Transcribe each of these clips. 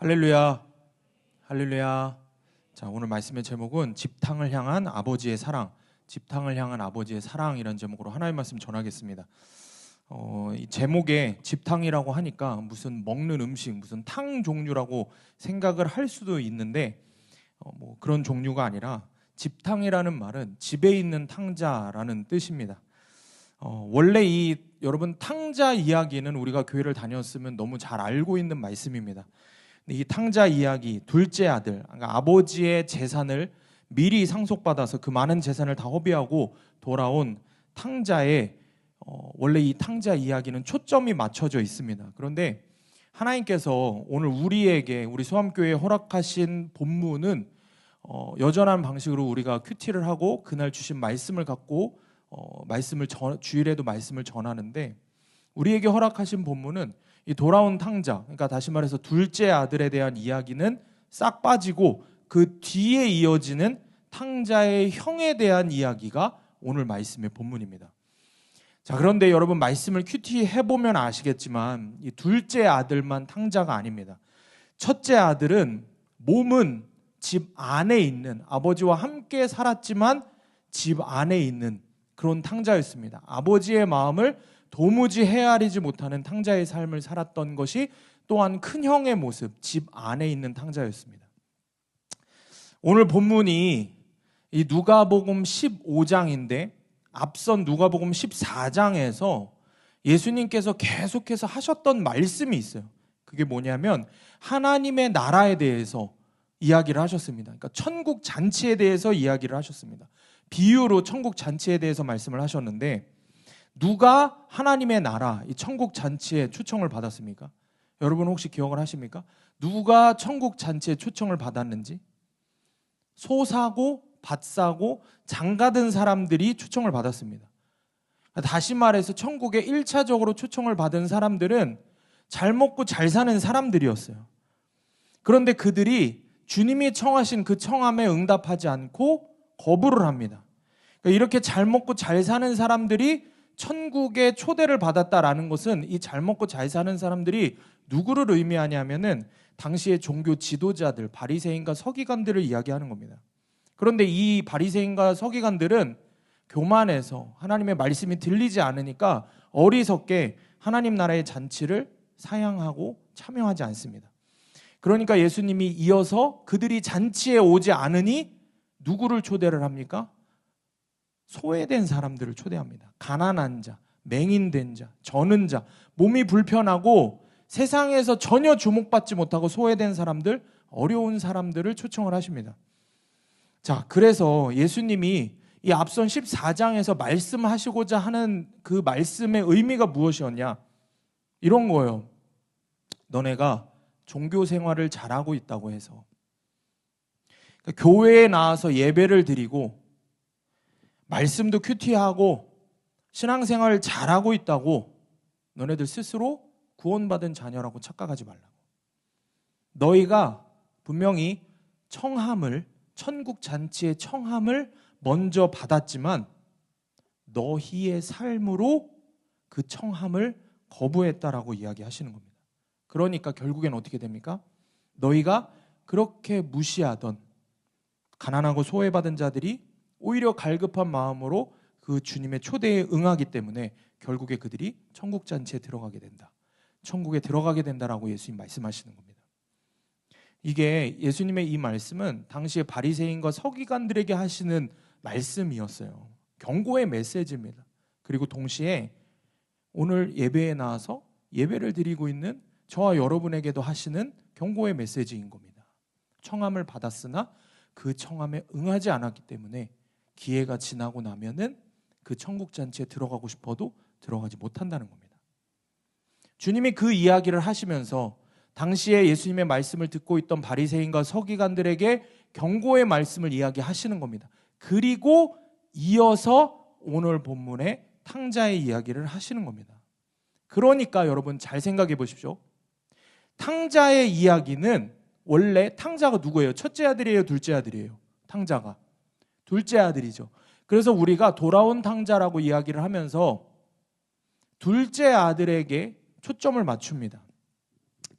할렐루야, 할렐루야. 자, 오늘 말씀의 제목은 집탕을 향한 아버지의 사랑, 집탕을 향한 아버지의 사랑이라는 제목으로 하나님의 말씀 전하겠습니다. 이 제목에 집탕이라고 하니까 무슨 먹는 음식, 무슨 탕 종류라고 생각을 할 수도 있는데 뭐 그런 종류가 아니라 집탕이라는 말은 집에 있는 탕자라는 뜻입니다. 원래 여러분 탕자 이야기는 우리가 교회를 다녔으면 너무 잘 알고 있는 말씀입니다. 이 탕자 이야기, 둘째 아들, 그러니까 아버지의 재산을 미리 상속받아서 그 많은 재산을 다 허비하고 돌아온 탕자의 원래 이 탕자 이야기는 초점이 맞춰져 있습니다. 그런데 하나님께서 오늘 우리 소암교회에 허락하신 본문은 여전한 방식으로 우리가 큐티를 하고 그날 주신 말씀을 갖고 주일에도 말씀을 전하는데, 우리에게 허락하신 본문은 이 돌아온 탕자, 그러니까 다시 말해서 둘째 아들에 대한 이야기는 싹 빠지고 그 뒤에 이어지는 탕자의 형에 대한 이야기가 오늘 말씀의 본문입니다. 자, 그런데 여러분 말씀을 큐티 해보면 아시겠지만 이 둘째 아들만 탕자가 아닙니다. 첫째 아들은 몸은 집 안에 있는, 아버지와 함께 살았지만 집 안에 있는 그런 탕자였습니다. 아버지의 마음을 도무지 헤아리지 못하는 탕자의 삶을 살았던 것이 또한 큰 형의 모습, 집 안에 있는 탕자였습니다. 오늘 본문이 이 누가복음 15장인데 앞선 누가복음 14장에서 예수님께서 계속해서 하셨던 말씀이 있어요. 그게 뭐냐면 하나님의 나라에 대해서 이야기를 하셨습니다. 그러니까 천국 잔치에 대해서 이야기를 하셨습니다. 비유로 천국 잔치에 대해서 말씀을 하셨는데, 누가 하나님의 나라, 이 천국 잔치에 초청을 받았습니까? 여러분 혹시 기억을 하십니까? 누가 천국 잔치에 초청을 받았는지? 소 사고 밭 사고 장가 든 사람들이 초청을 받았습니다. 다시 말해서 천국에 1차적으로 초청을 받은 사람들은 잘 먹고 잘 사는 사람들이었어요. 그런데 그들이 주님이 청하신 그 청함에 응답하지 않고 거부를 합니다. 그러니까 이렇게 잘 먹고 잘 사는 사람들이 천국에 초대를 받았다라는 것은 이 잘 먹고 잘 사는 사람들이 누구를 의미하냐면은 당시의 종교 지도자들, 바리새인과 서기관들을 이야기하는 겁니다. 그런데 이 바리새인과 서기관들은 교만해서 하나님의 말씀이 들리지 않으니까 어리석게 하나님 나라의 잔치를 사양하고 참여하지 않습니다. 그러니까 예수님이 이어서 그들이 잔치에 오지 않으니 누구를 초대를 합니까? 소외된 사람들을 초대합니다. 가난한 자, 맹인된 자, 저는 자, 몸이 불편하고 세상에서 전혀 주목받지 못하고 소외된 사람들, 어려운 사람들을 초청을 하십니다. 자, 그래서 예수님이 이 앞선 14장에서 말씀하시고자 하는 그 말씀의 의미가 무엇이었냐? 이런 거예요. 너네가 종교 생활을 잘하고 있다고 해서, 그러니까 교회에 나와서 예배를 드리고 말씀도 큐티하고 신앙생활을 잘하고 있다고 너네들 스스로 구원받은 자녀라고 착각하지 말라고. 너희가 분명히 천국 잔치의 청함을 먼저 받았지만 너희의 삶으로 그 청함을 거부했다라고 이야기하시는 겁니다. 그러니까 결국엔 어떻게 됩니까? 너희가 그렇게 무시하던 가난하고 소외받은 자들이 오히려 갈급한 마음으로 그 주님의 초대에 응하기 때문에 결국에 그들이 천국 잔치에 들어가게 된다. 천국에 들어가게 된다라고 예수님 말씀하시는 겁니다. 이게 예수님의 이 말씀은 당시에 바리새인과 서기관들에게 하시는 말씀이었어요. 경고의 메시지입니다. 그리고 동시에 오늘 예배에 나와서 예배를 드리고 있는 저와 여러분에게도 하시는 경고의 메시지인 겁니다. 청함을 받았으나 그 청함에 응하지 않았기 때문에 기회가 지나고 나면은 그 천국 잔치에 들어가고 싶어도 들어가지 못한다는 겁니다. 주님이 그 이야기를 하시면서 당시에 예수님의 말씀을 듣고 있던 바리새인과 서기관들에게 경고의 말씀을 이야기하시는 겁니다. 그리고 이어서 오늘 본문의 탕자의 이야기를 하시는 겁니다. 그러니까 여러분 잘 생각해 보십시오. 탕자의 이야기는 원래 탕자가 누구예요? 첫째 아들이에요? 둘째 아들이에요? 탕자가 둘째 아들이죠. 그래서 우리가 돌아온 탕자라고 이야기를 하면서 둘째 아들에게 초점을 맞춥니다.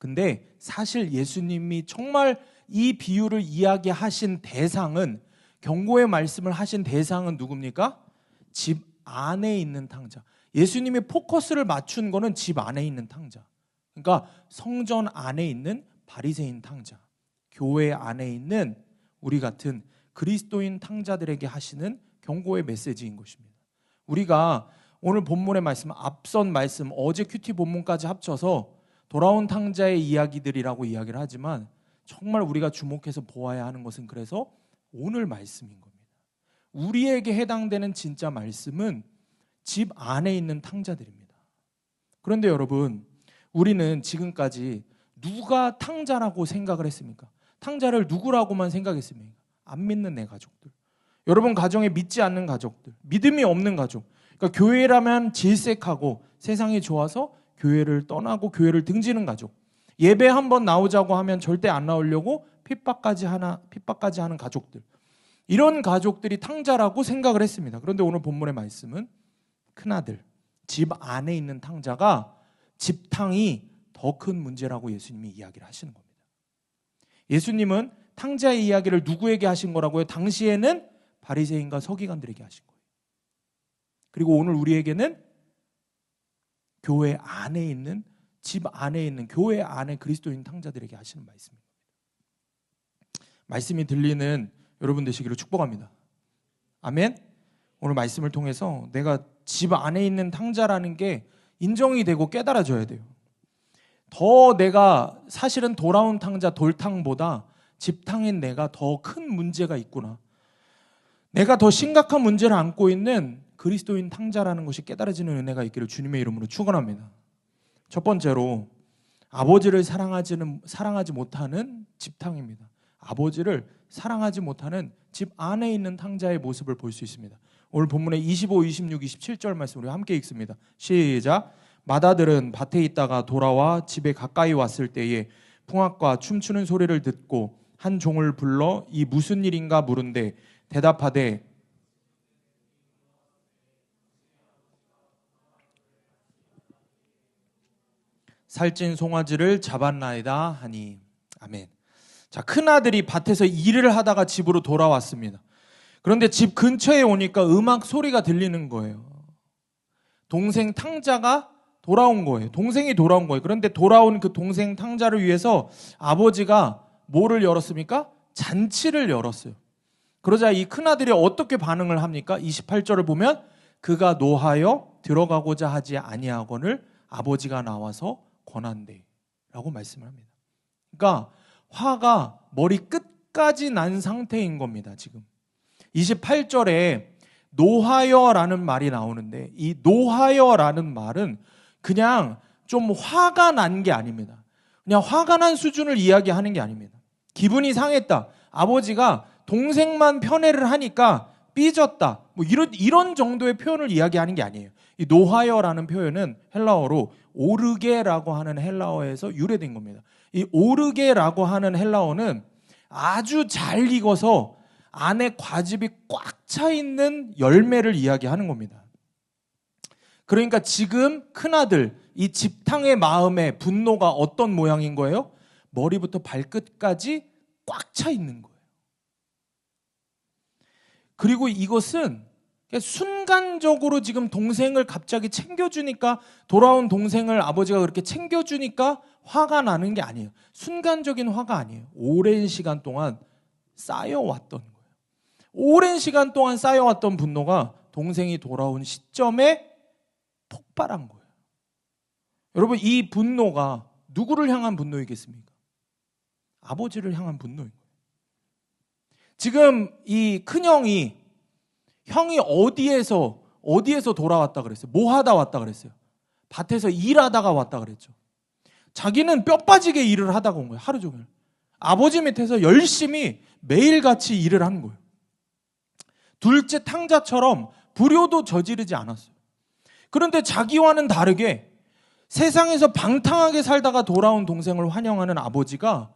근데 사실 예수님이 정말 이 비유를 이야기하신 대상은, 경고의 말씀을 하신 대상은 누굽니까? 집 안에 있는 탕자. 예수님이 포커스를 맞춘 거는 집 안에 있는 탕자. 그러니까 성전 안에 있는 바리새인 탕자, 교회 안에 있는 우리 같은 그리스도인 탕자들에게 하시는 경고의 메시지인 것입니다. 우리가 오늘 본문의 말씀, 앞선 말씀, 어제 큐티 본문까지 합쳐서 돌아온 탕자의 이야기들이라고 이야기를 하지만 정말 우리가 주목해서 보아야 하는 것은 그래서 오늘 말씀인 겁니다. 우리에게 해당되는 진짜 말씀은 집 안에 있는 탕자들입니다. 그런데 여러분, 우리는 지금까지 누가 탕자라고 생각을 했습니까? 탕자를 누구라고만 생각했습니까? 안 믿는 내 가족들, 여러분 가정에 믿지 않는 가족들, 믿음이 없는 가족, 그러니까 교회라면 질색하고 세상이 좋아서 교회를 떠나고 교회를 등지는 가족, 예배 한번 나오자고 하면 절대 안 나오려고 핍박까지 하는 가족들, 이런 가족들이 탕자라고 생각을 했습니다. 그런데 오늘 본문의 말씀은 큰아들, 집 안에 있는 탕자가 집탕이 더 큰 문제라고 예수님이 이야기를 하시는 겁니다. 예수님은 탕자의 이야기를 누구에게 하신 거라고요? 당시에는 바리새인과 서기관들에게 하신 거예요. 그리고 오늘 우리에게는 교회 안에 있는, 집 안에 있는 교회 안에 그리스도인 탕자들에게 하시는 말씀입니다. 말씀이 들리는 여러분 되시기를 축복합니다. 아멘. 오늘 말씀을 통해서 내가 집 안에 있는 탕자라는 게 인정이 되고 깨달아져야 돼요. 더 내가 사실은 돌아온 탕자, 돌탕보다 집탕인 내가 더 큰 문제가 있구나, 내가 더 심각한 문제를 안고 있는 그리스도인 탕자라는 것이 깨달아지는 은혜가 있기를 주님의 이름으로 축원합니다. 첫 번째로 아버지를 사랑하지 못하는 집탕입니다. 아버지를 사랑하지 못하는 집 안에 있는 탕자의 모습을 볼 수 있습니다. 오늘 본문의 25, 26, 27절 말씀 우리 함께 읽습니다. 시작. 맏아들은 밭에 있다가 돌아와 집에 가까이 왔을 때에 풍악과 춤추는 소리를 듣고 한 종을 불러 이 무슨 일인가 물은데 대답하되 살찐 송아지를 잡았나이다 하니. 아멘. 자, 큰아들이 밭에서 일을 하다가 집으로 돌아왔습니다. 그런데 집 근처에 오니까 음악 소리가 들리는 거예요. 동생 탕자가 돌아온 거예요. 동생이 돌아온 거예요. 그런데 돌아온 그 동생 탕자를 위해서 아버지가 뭐를 열었습니까? 잔치를 열었어요. 그러자 이 큰아들이 어떻게 반응을 합니까? 28절을 보면 그가 노하여 들어가고자 하지 아니하거늘 아버지가 나와서 권한대 라고 말씀을 합니다. 그러니까 화가 머리 끝까지 난 상태인 겁니다. 지금 28절에 노하여라는 말이 나오는데 이 노하여라는 말은 그냥 좀 화가 난 게 아닙니다. 그냥 화가 난 수준을 이야기하는 게 아닙니다. 기분이 상했다. 아버지가 동생만 편애를 하니까 삐졌다. 뭐 이런 정도의 표현을 이야기하는 게 아니에요. 이 노하여라는 표현은 헬라어로 오르게라고 하는 헬라어에서 유래된 겁니다. 이 오르게라고 하는 헬라어는 아주 잘 익어서 안에 과즙이 꽉 차 있는 열매를 이야기하는 겁니다. 그러니까 지금 큰아들, 이 집탕의 마음의 분노가 어떤 모양인 거예요? 머리부터 발끝까지 꽉 차 있는 거예요. 그리고 이것은 순간적으로 지금 동생을 갑자기 챙겨주니까, 돌아온 동생을 아버지가 그렇게 챙겨주니까 화가 나는 게 아니에요. 순간적인 화가 아니에요. 오랜 시간 동안 쌓여왔던 거예요. 오랜 시간 동안 쌓여왔던 분노가 동생이 돌아온 시점에 폭발한 거예요. 여러분, 이 분노가 누구를 향한 분노이겠습니까? 아버지를 향한 분노인 거예요. 지금 이 큰형이, 형이 어디에서 돌아왔다 그랬어요? 뭐 하다 왔다 그랬어요? 밭에서 일하다가 왔다 그랬죠. 자기는 뼈 빠지게 일을 하다가 온 거예요. 하루 종일. 아버지 밑에서 열심히 매일같이 일을 하는 거예요. 둘째 탕자처럼 불효도 저지르지 않았어요. 그런데 자기와는 다르게 세상에서 방탕하게 살다가 돌아온 동생을 환영하는 아버지가,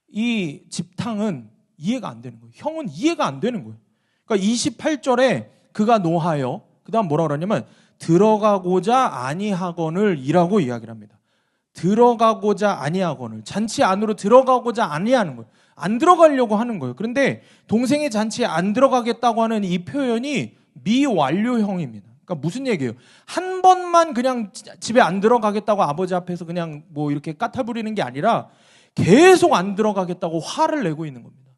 이 집탕은 이해가 안 되는 거예요. 형은 이해가 안 되는 거예요. 그러니까 28절에 그가 노하여, 그 다음 뭐라고 그러냐면 들어가고자 아니하거늘 이라고 이야기를 합니다. 들어가고자 아니하거늘, 잔치 안으로 들어가고자 아니하는 거예요. 안 들어가려고 하는 거예요. 그런데 동생의 잔치에 안 들어가겠다고 하는 이 표현이 미완료형입니다. 그러니까 무슨 얘기예요? 한 번만 그냥 집에 안 들어가겠다고 아버지 앞에서 그냥 뭐 이렇게 까탈부리는 게 아니라 계속 안 들어가겠다고 화를 내고 있는 겁니다.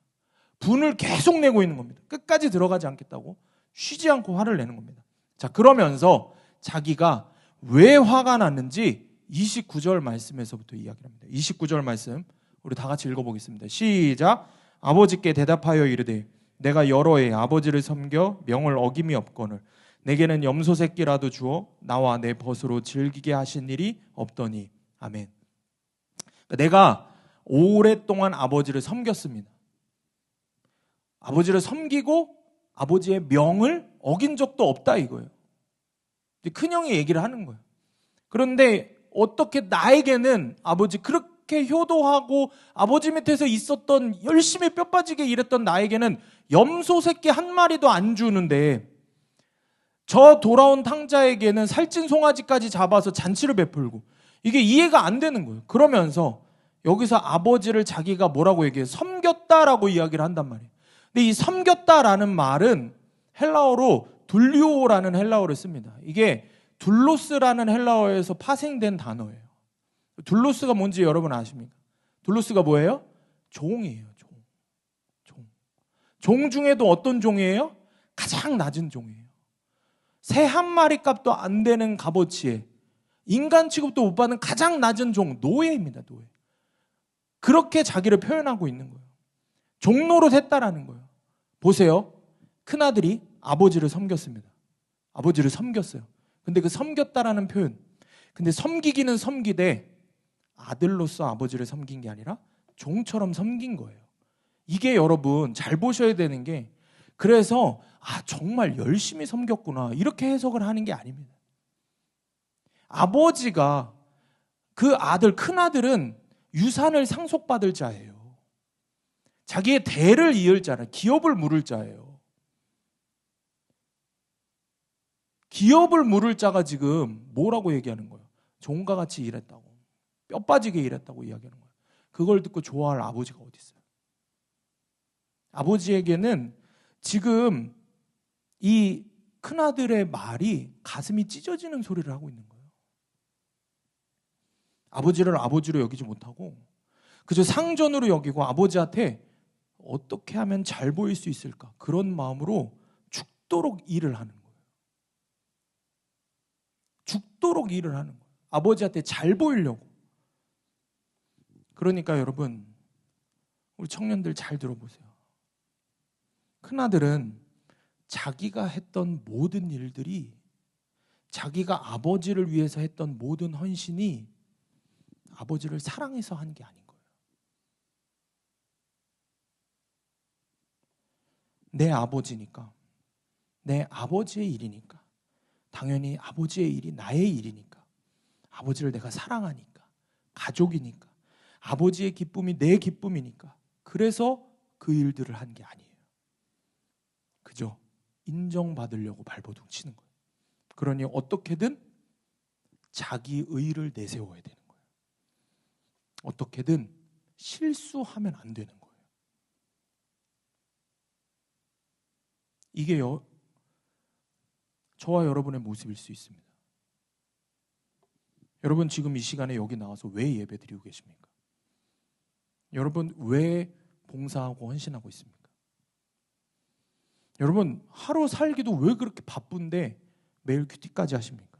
분을 계속 내고 있는 겁니다. 끝까지 들어가지 않겠다고 쉬지 않고 화를 내는 겁니다. 자, 그러면서 자기가 왜 화가 났는지 29절 말씀에서부터 이야기를 합니다. 29절 말씀 우리 다 같이 읽어보겠습니다. 시작. 아버지께 대답하여 이르되 내가 여러 해 아버지를 섬겨 명을 어김이 없거늘 내게는 염소 새끼라도 주어 나와 내 벗으로 즐기게 하신 일이 없더니. 아멘. 내가 오랫동안 아버지를 섬겼습니다. 아버지를 섬기고 아버지의 명을 어긴 적도 없다 이거예요. 큰형이 얘기를 하는 거예요. 그런데 어떻게 나에게는 아버지 그렇게 효도하고 아버지 밑에서 있었던 열심히 뼈 빠지게 일했던 나에게는 염소 새끼 한 마리도 안 주는데 저 돌아온 탕자에게는 살찐 송아지까지 잡아서 잔치를 베풀고, 이게 이해가 안 되는 거예요. 그러면서 여기서 아버지를 자기가 뭐라고 얘기해요? 섬겼다라고 이야기를 한단 말이에요. 근데 이 섬겼다라는 말은 헬라어로 둘리오라는 헬라어를 씁니다. 이게 둘로스라는 헬라어에서 파생된 단어예요. 둘로스가 뭔지 여러분 아십니까? 둘로스가 뭐예요? 종이에요. 종 중에도 어떤 종이에요? 가장 낮은 종이에요. 새 한 마리 값도 안 되는 값어치에 인간 취급도 못 받는 가장 낮은 종, 노예입니다. 노예. 그렇게 자기를 표현하고 있는 거예요. 종노릇 했다라는 거예요. 보세요. 큰아들이 아버지를 섬겼습니다. 아버지를 섬겼어요. 근데 그 섬겼다라는 표현, 근데 섬기기는 섬기되 아들로서 아버지를 섬긴 게 아니라 종처럼 섬긴 거예요. 이게 여러분 잘 보셔야 되는 게, 그래서 정말 열심히 섬겼구나 이렇게 해석을 하는 게 아닙니다. 아버지가 그 아들, 큰아들은 유산을 상속받을 자예요. 자기의 대를 이을 자는, 기업을 물을 자예요. 기업을 물을 자가 지금 뭐라고 얘기하는 거예요? 종과 같이 일했다고, 뼈 빠지게 일했다고 이야기하는 거예요. 그걸 듣고 좋아할 아버지가 어디 있어요? 아버지에게는 지금 이 큰아들의 말이 가슴이 찢어지는 소리를 하고 있는 거예요. 아버지를 아버지로 여기지 못하고 그저 상전으로 여기고 아버지한테 어떻게 하면 잘 보일 수 있을까, 그런 마음으로 죽도록 일을 하는 거예요. 죽도록 일을 하는 거예요. 아버지한테 잘 보이려고. 그러니까 여러분, 우리 청년들 잘 들어보세요. 큰아들은 자기가 했던 모든 일들이, 자기가 아버지를 위해서 했던 모든 헌신이 아버지를 사랑해서 한 게 아닌 거예요. 내 아버지니까, 내 아버지의 일이니까, 당연히 아버지의 일이 나의 일이니까, 아버지를 내가 사랑하니까, 가족이니까, 아버지의 기쁨이 내 기쁨이니까, 그래서 그 일들을 한 게 아니에요. 그죠? 인정받으려고 발버둥 치는 거예요. 그러니 어떻게든 자기 의를 내세워야 되는 거예요. 어떻게든 실수하면 안 되는 거예요. 이게 저와 여러분의 모습일 수 있습니다. 여러분 지금 이 시간에 여기 나와서 왜 예배 드리고 계십니까? 여러분 왜 봉사하고 헌신하고 있습니까? 여러분 하루 살기도 왜 그렇게 바쁜데 매일 큐티까지 하십니까?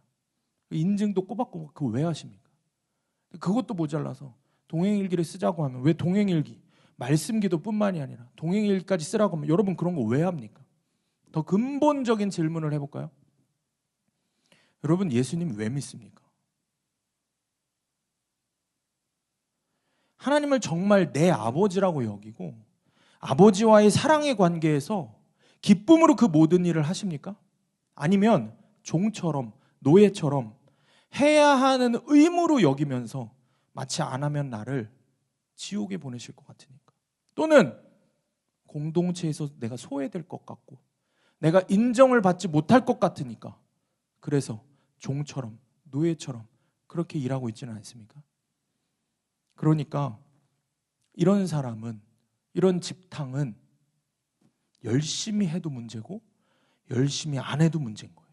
인증도 꼬박꼬박 그거 왜 하십니까? 그것도 모자라서 동행일기를 쓰자고 하면 왜 동행일기, 말씀기도뿐만이 아니라 동행일기까지 쓰라고 하면 여러분 그런 거 왜 합니까? 더 근본적인 질문을 해볼까요? 여러분 예수님 왜 믿습니까? 하나님을 정말 내 아버지라고 여기고 아버지와의 사랑의 관계에서 기쁨으로 그 모든 일을 하십니까? 아니면 종처럼, 노예처럼 해야 하는 의무로 여기면서 마치 안 하면 나를 지옥에 보내실 것 같으니까, 또는 공동체에서 내가 소외될 것 같고 내가 인정을 받지 못할 것 같으니까 그래서 종처럼, 노예처럼 그렇게 일하고 있지는 않습니까? 그러니까 이런 사람은, 이런 집탕은 열심히 해도 문제고 열심히 안 해도 문제인 거예요.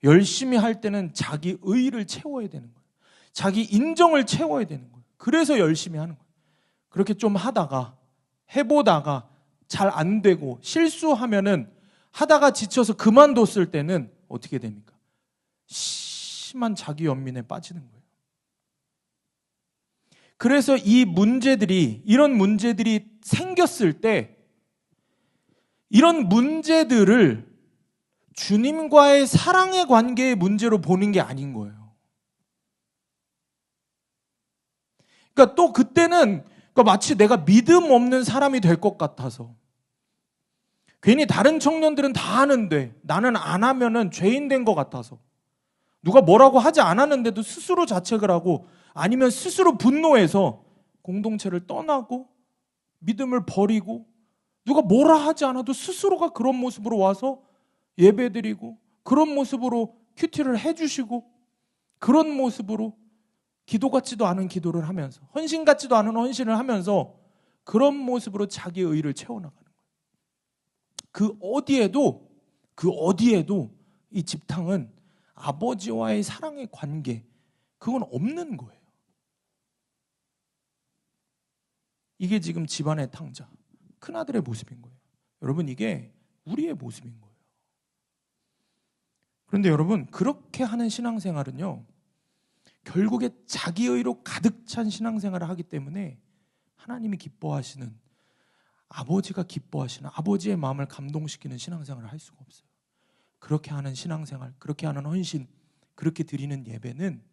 열심히 할 때는 자기 의의를 채워야 되는 거예요. 자기 인정을 채워야 되는 거예요. 그래서 열심히 하는 거예요. 그렇게 좀 하다가 해보다가 잘 안 되고 실수하면은 하다가 지쳐서 그만뒀을 때는 어떻게 됩니까? 심한 자기 연민에 빠지는 거예요. 그래서 이런 문제들이 생겼을 때 이런 문제들을 주님과의 사랑의 관계의 문제로 보는 게 아닌 거예요. 그러니까 또 그때는 마치 내가 믿음 없는 사람이 될 것 같아서, 괜히 다른 청년들은 다 하는데 나는 안 하면은 죄인 된 것 같아서, 누가 뭐라고 하지 않았는데도 스스로 자책을 하고 아니면 스스로 분노해서 공동체를 떠나고 믿음을 버리고, 누가 뭐라 하지 않아도 스스로가 그런 모습으로 와서 예배드리고 그런 모습으로 큐티를 해주시고 그런 모습으로 기도 같지도 않은 기도를 하면서 헌신 같지도 않은 헌신을 하면서 그런 모습으로 자기의 의의를 채워나가는 거예요. 그 어디에도 이 집탕은 아버지와의 사랑의 관계, 그건 없는 거예요. 이게 지금 집안의 탕자, 큰아들의 모습인 거예요. 여러분, 이게 우리의 모습인 거예요. 그런데 여러분, 그렇게 하는 신앙생활은요, 결국에 자기의로 가득 찬 신앙생활을 하기 때문에 하나님이 기뻐하시는, 아버지가 기뻐하시는, 아버지의 마음을 감동시키는 신앙생활을 할 수가 없어요. 그렇게 하는 신앙생활, 그렇게 하는 헌신, 그렇게 드리는 예배는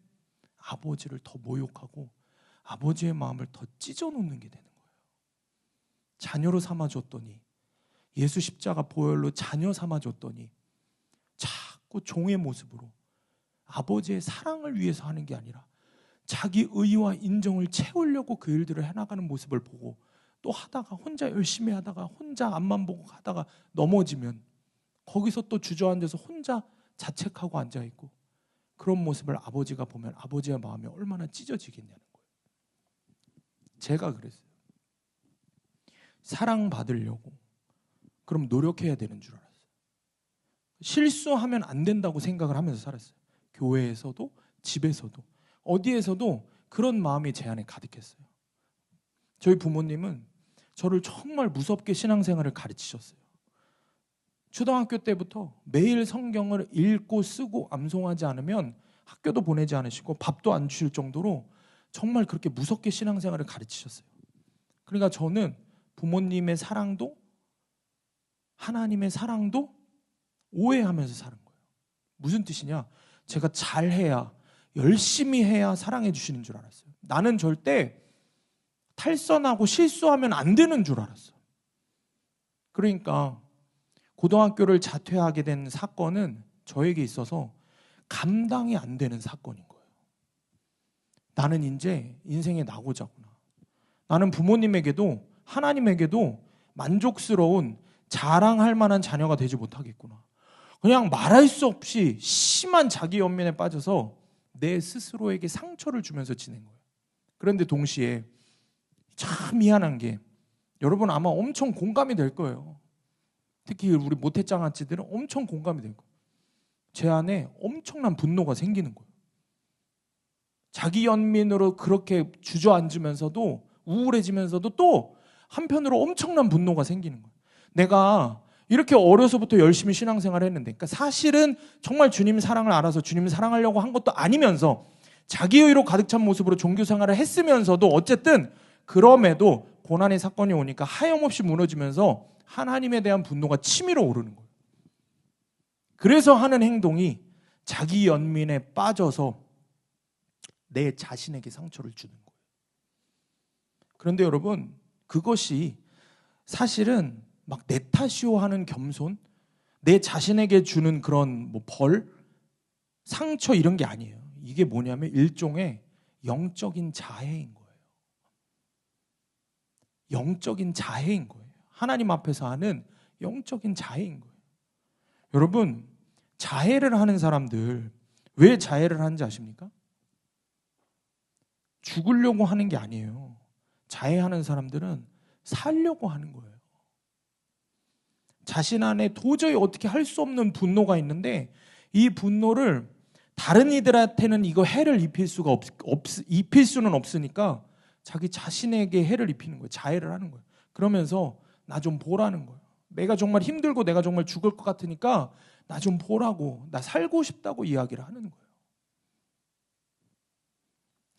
아버지를 더 모욕하고 아버지의 마음을 더 찢어놓는 게 되는 거예요. 자녀로 삼아줬더니, 예수 십자가 보혈로 자녀 삼아줬더니 자꾸 종의 모습으로 아버지의 사랑을 위해서 하는 게 아니라 자기 의의와 인정을 채우려고 그 일들을 해나가는 모습을 보고, 또 하다가 혼자 열심히 하다가 혼자 앞만 보고 가다가 넘어지면 거기서 또 주저앉아서 혼자 자책하고 앉아있고, 그런 모습을 아버지가 보면 아버지의 마음이 얼마나 찢어지겠냐는 거예요. 제가 그랬어요. 사랑받으려고 그럼 노력해야 되는 줄 알았어요. 실수하면 안 된다고 생각을 하면서 살았어요. 교회에서도 집에서도 어디에서도 그런 마음이 제 안에 가득했어요. 저희 부모님은 저를 정말 무섭게 신앙생활을 가르치셨어요. 초등학교 때부터 매일 성경을 읽고 쓰고 암송하지 않으면 학교도 보내지 않으시고 밥도 안 주실 정도로 정말 그렇게 무섭게 신앙생활을 가르치셨어요. 그러니까 저는 부모님의 사랑도 하나님의 사랑도 오해하면서 사는 거예요. 무슨 뜻이냐? 제가 잘해야, 열심히 해야 사랑해 주시는 줄 알았어요. 나는 절대 탈선하고 실수하면 안 되는 줄 알았어요. 그러니까 고등학교를 자퇴하게 된 사건은 저에게 있어서 감당이 안 되는 사건인 거예요. 나는 이제 인생의 낙오자구나. 나는 부모님에게도 하나님에게도 만족스러운 자랑할 만한 자녀가 되지 못하겠구나. 그냥 말할 수 없이 심한 자기 연민에 빠져서 내 스스로에게 상처를 주면서 지낸 거예요. 그런데 동시에 참 미안한 게, 여러분 아마 엄청 공감이 될 거예요. 특히 우리 모태장아찌들은 엄청 공감이 될 거예요. 제 안에 엄청난 분노가 생기는 거예요. 자기 연민으로 그렇게 주저앉으면서도 우울해지면서도 또 한편으로 엄청난 분노가 생기는 거예요. 내가 이렇게 어려서부터 열심히 신앙생활을 했는데, 그러니까 사실은 정말 주님 사랑을 알아서 주님 사랑하려고 한 것도 아니면서 자기의로 가득 찬 모습으로 종교생활을 했으면서도 어쨌든 그럼에도 고난의 사건이 오니까 하염없이 무너지면서 하나님에 대한 분노가 치밀어 오르는 거예요. 그래서 하는 행동이 자기 연민에 빠져서 내 자신에게 상처를 주는 거예요. 그런데 여러분, 그것이 사실은 막 내 탓이오 하는 겸손, 내 자신에게 주는 그런 벌, 상처 이런 게 아니에요. 이게 뭐냐면 일종의 영적인 자해인 거예요. 영적인 자해인 거예요. 하나님 앞에서 하는 영적인 자해인 거예요. 여러분, 자해를 하는 사람들 왜 자해를 하는지 아십니까? 죽으려고 하는 게 아니에요. 자해하는 사람들은 살려고 하는 거예요. 자신 안에 도저히 어떻게 할 수 없는 분노가 있는데 이 분노를 다른 이들한테는 이거 해를 입힐 수는 없으니까 자기 자신에게 해를 입히는 거예요. 자해를 하는 거예요. 그러면서 나 좀 보라는 거예요. 내가 정말 힘들고 내가 정말 죽을 것 같으니까 나 좀 보라고, 나 살고 싶다고 이야기를 하는 거예요.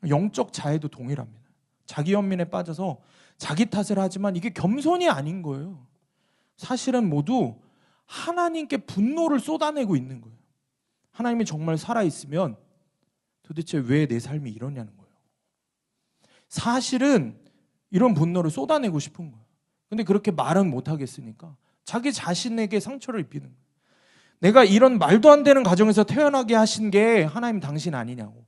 영적 자해도 동일합니다. 자기 연민에 빠져서 자기 탓을 하지만 이게 겸손이 아닌 거예요. 사실은 모두 하나님께 분노를 쏟아내고 있는 거예요. 하나님이 정말 살아있으면 도대체 왜 내 삶이 이러냐는 거예요. 사실은 이런 분노를 쏟아내고 싶은 거예요. 근데 그렇게 말은 못하겠으니까 자기 자신에게 상처를 입히는 거예요. 내가 이런 말도 안 되는 가정에서 태어나게 하신 게 하나님 당신 아니냐고.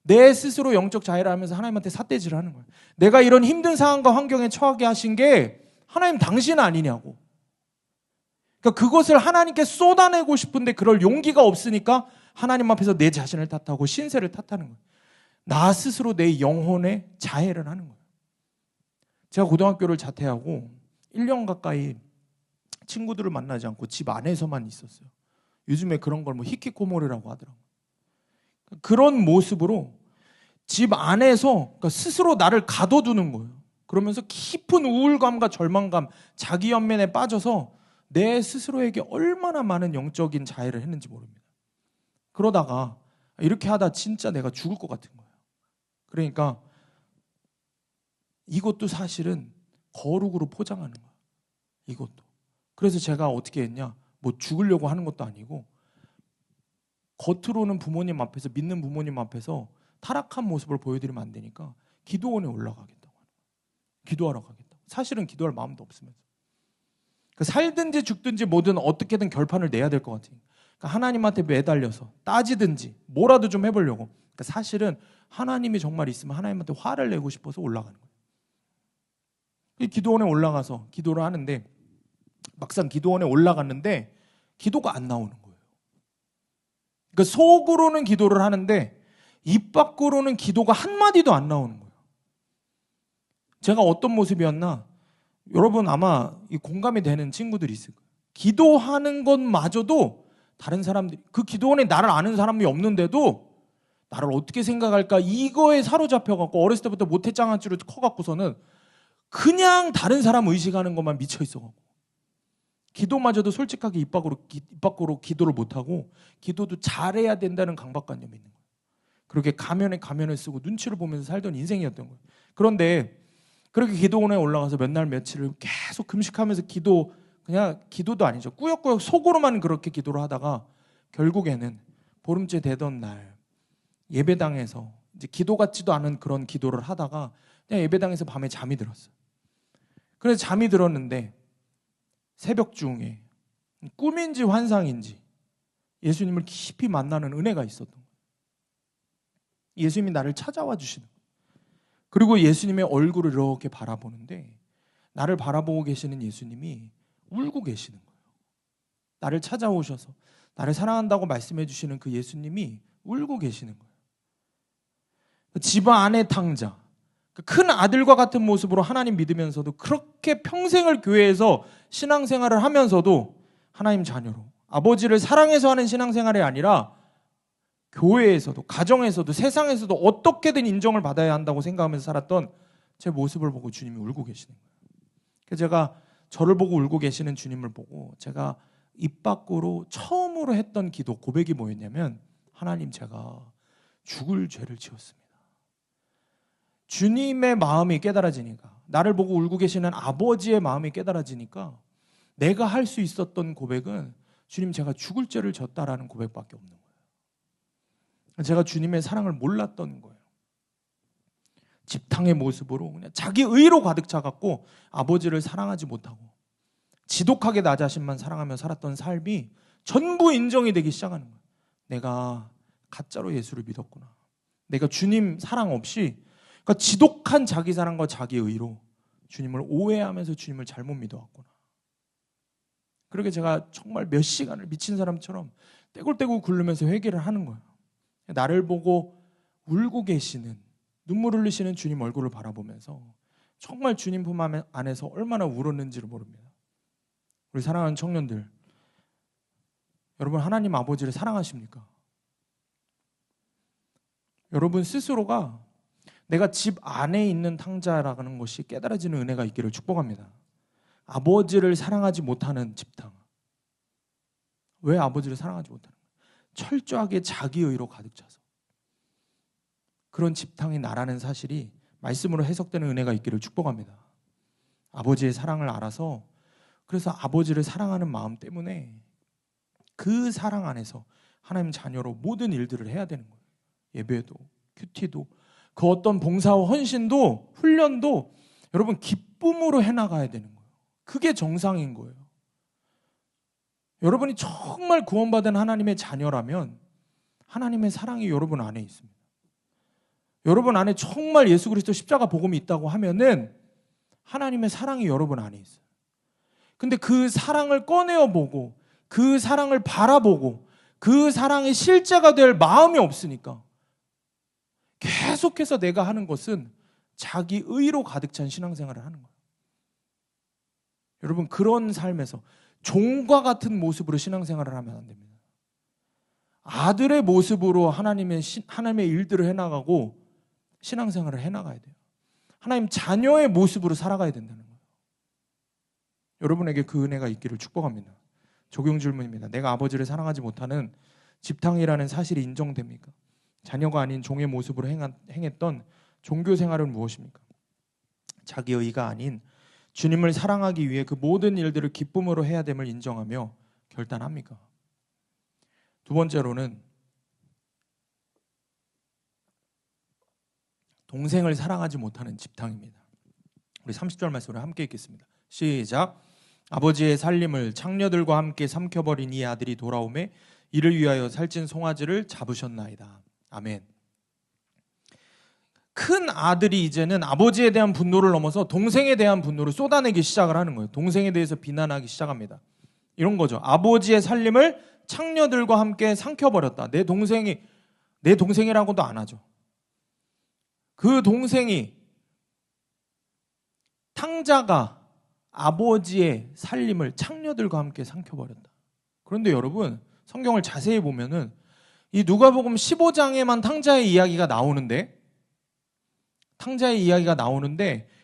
내 스스로 영적 자해를 하면서 하나님한테 삿대질을 하는 거예요. 내가 이런 힘든 상황과 환경에 처하게 하신 게 하나님 당신 아니냐고. 그러니까 그것을 하나님께 쏟아내고 싶은데 그럴 용기가 없으니까 하나님 앞에서 내 자신을 탓하고 신세를 탓하는 거예요. 나 스스로 내 영혼에 자해를 하는 거예요. 제가 고등학교를 자퇴하고 1년 가까이 친구들을 만나지 않고 집 안에서만 있었어요. 요즘에 그런 걸 뭐 히키코모리라고 하더라고요. 그런 모습으로 집 안에서 그러니까 스스로 나를 가둬두는 거예요. 그러면서 깊은 우울감과 절망감, 자기 연민에 빠져서 내 스스로에게 얼마나 많은 영적인 자해를 했는지 모릅니다. 그러다가 이렇게 하다 진짜 내가 죽을 것 같은 거예요. 그러니까 이것도 사실은 거룩으로 포장하는 거예요. 이것도. 그래서 제가 어떻게 했냐? 뭐 죽으려고 하는 것도 아니고 겉으로는 부모님 앞에서 믿는 부모님 앞에서 타락한 모습을 보여드리면 안 되니까 기도원에 올라가겠다고 하는 거예요. 기도하러 가겠다고. 사실은 기도할 마음도 없으면서. 그러니까 살든지 죽든지 뭐든 어떻게든 결판을 내야 될 것 같아요. 그러니까 하나님한테 매달려서 따지든지 뭐라도 좀 해보려고. 그러니까 사실은 하나님이 정말 있으면 하나님한테 화를 내고 싶어서 올라가는 거예요. 이 기도원에 올라가서 기도를 하는데 막상 기도원에 올라갔는데 기도가 안 나오는 거예요. 그러니까 속으로는 기도를 하는데 입 밖으로는 기도가 한마디도 안 나오는 거예요. 제가 어떤 모습이었나? 여러분 아마 공감이 되는 친구들이 있을 거예요. 기도하는 것마저도 다른 사람들이 그 기도원에 나를 아는 사람이 없는데도 나를 어떻게 생각할까 이거에 사로잡혀갖고 어렸을 때부터 모태장아찌로 커갖고서는 그냥 다른 사람 의식하는 것만 미쳐 있어갖고 기도마저도 솔직하게 입 밖으로 기도를 못하고 기도도 잘해야 된다는 강박관념이 있는 거예요. 그렇게 가면에 가면을 쓰고 눈치를 보면서 살던 인생이었던 거예요. 그런데 그렇게 기도원에 올라가서 몇 날 며칠을 계속 금식하면서 그냥 기도도 아니죠. 꾸역꾸역 속으로만 그렇게 기도를 하다가 결국에는 보름째 되던 날 예배당에서 이제 기도 같지도 않은 그런 기도를 하다가 그냥 예배당에서 밤에 잠이 들었어요. 그래서 잠이 들었는데 새벽 중에 꿈인지 환상인지 예수님을 깊이 만나는 은혜가 있었던 거예요. 예수님이 나를 찾아와 주시는 거예요. 그리고 예수님의 얼굴을 이렇게 바라보는데 나를 바라보고 계시는 예수님이 울고 계시는 거예요. 나를 찾아오셔서 나를 사랑한다고 말씀해 주시는 그 예수님이 울고 계시는 거예요. 집 안의 탕자, 큰 아들과 같은 모습으로 하나님 믿으면서도 그렇게 평생을 교회에서 신앙생활을 하면서도 하나님 자녀로 아버지를 사랑해서 하는 신앙생활이 아니라 교회에서도 가정에서도 세상에서도 어떻게든 인정을 받아야 한다고 생각하면서 살았던 제 모습을 보고 주님이 울고 계시는 거예요. 그래서 제가 저를 보고 울고 계시는 주님을 보고 제가 입 밖으로 처음으로 했던 기도 고백이 뭐였냐면 하나님 제가 죽을 죄를 지었습니다. 주님의 마음이 깨달아지니까 나를 보고 울고 계시는 아버지의 마음이 깨달아지니까 내가 할 수 있었던 고백은 주님 제가 죽을 죄를 졌다라는 고백밖에 없는 거예요. 제가 주님의 사랑을 몰랐던 거예요. 집탕의 모습으로 그냥 자기 의로 가득 차갖고 아버지를 사랑하지 못하고 지독하게 나 자신만 사랑하며 살았던 삶이 전부 인정이 되기 시작하는 거예요. 내가 가짜로 예수를 믿었구나. 내가 주님 사랑 없이 그러니까 지독한 자기 사랑과 자기 의로 주님을 오해하면서 주님을 잘못 믿어왔구나. 그렇게 제가 정말 몇 시간을 미친 사람처럼 떼굴떼굴 굴르면서 회개를 하는 거예요. 나를 보고 울고 계시는 눈물 흘리시는 주님 얼굴을 바라보면서 정말 주님 품 안에서 얼마나 울었는지를 모릅니다. 우리 사랑하는 청년들, 여러분 하나님 아버지를 사랑하십니까? 여러분 스스로가 내가 집 안에 있는 탕자라는 것이 깨달아지는 은혜가 있기를 축복합니다. 아버지를 사랑하지 못하는 집탕. 왜 아버지를 사랑하지 못하는 거예요? 철저하게 자기의로 가득 차서. 그런 집탕이 나라는 사실이 말씀으로 해석되는 은혜가 있기를 축복합니다. 아버지의 사랑을 알아서, 그래서 아버지를 사랑하는 마음 때문에 그 사랑 안에서 하나님 자녀로 모든 일들을 해야 되는 거예요. 예배도, 큐티도, 그 어떤 봉사와 헌신도, 훈련도 여러분 기쁨으로 해나가야 되는 거예요. 그게 정상인 거예요. 여러분이 정말 구원받은 하나님의 자녀라면 하나님의 사랑이 여러분 안에 있습니다. 여러분 안에 정말 예수 그리스도 십자가 복음이 있다고 하면은 하나님의 사랑이 여러분 안에 있어요. 근데 그 사랑을 꺼내어 보고, 그 사랑을 바라보고, 그 사랑이 실제가 될 마음이 없으니까 계속해서 내가 하는 것은 자기 의로 가득 찬 신앙생활을 하는 거예요. 여러분 그런 삶에서 종과 같은 모습으로 신앙생활을 하면 안 됩니다. 아들의 모습으로 하나님의 일들을 해나가고 신앙생활을 해나가야 돼요. 하나님 자녀의 모습으로 살아가야 된다는 거예요. 여러분에게 그 은혜가 있기를 축복합니다. 적용 질문입니다. 내가 아버지를 사랑하지 못하는 집탕이라는 사실이 인정됩니까? 자녀가 아닌 종의 모습으로 행했던 종교 생활은 무엇입니까? 자기의 의가 아닌 주님을 사랑하기 위해 그 모든 일들을 기쁨으로 해야 됨을 인정하며 결단합니까? 두 번째로는 동생을 사랑하지 못하는 집탕입니다. 우리 30절 말씀을 함께 읽겠습니다. 시작. 아버지의 살림을 창녀들과 함께 삼켜버린 이 아들이 돌아오매 이를 위하여 살찐 송아지를 잡으셨나이다. 아멘. 큰 아들이 이제는 아버지에 대한 분노를 넘어서 동생에 대한 분노를 쏟아내기 시작을 하는 거예요. 동생에 대해서 비난하기 시작합니다. 이런 거죠. 아버지의 살림을 창녀들과 함께 삼켜버렸다. 내 동생이라고도 안 하죠. 그 동생이, 탕자가 아버지의 살림을 창녀들과 함께 삼켜버렸다. 그런데 여러분 성경을 자세히 보면은 이 누가복음 15장에만 탕자의 이야기가 나오는데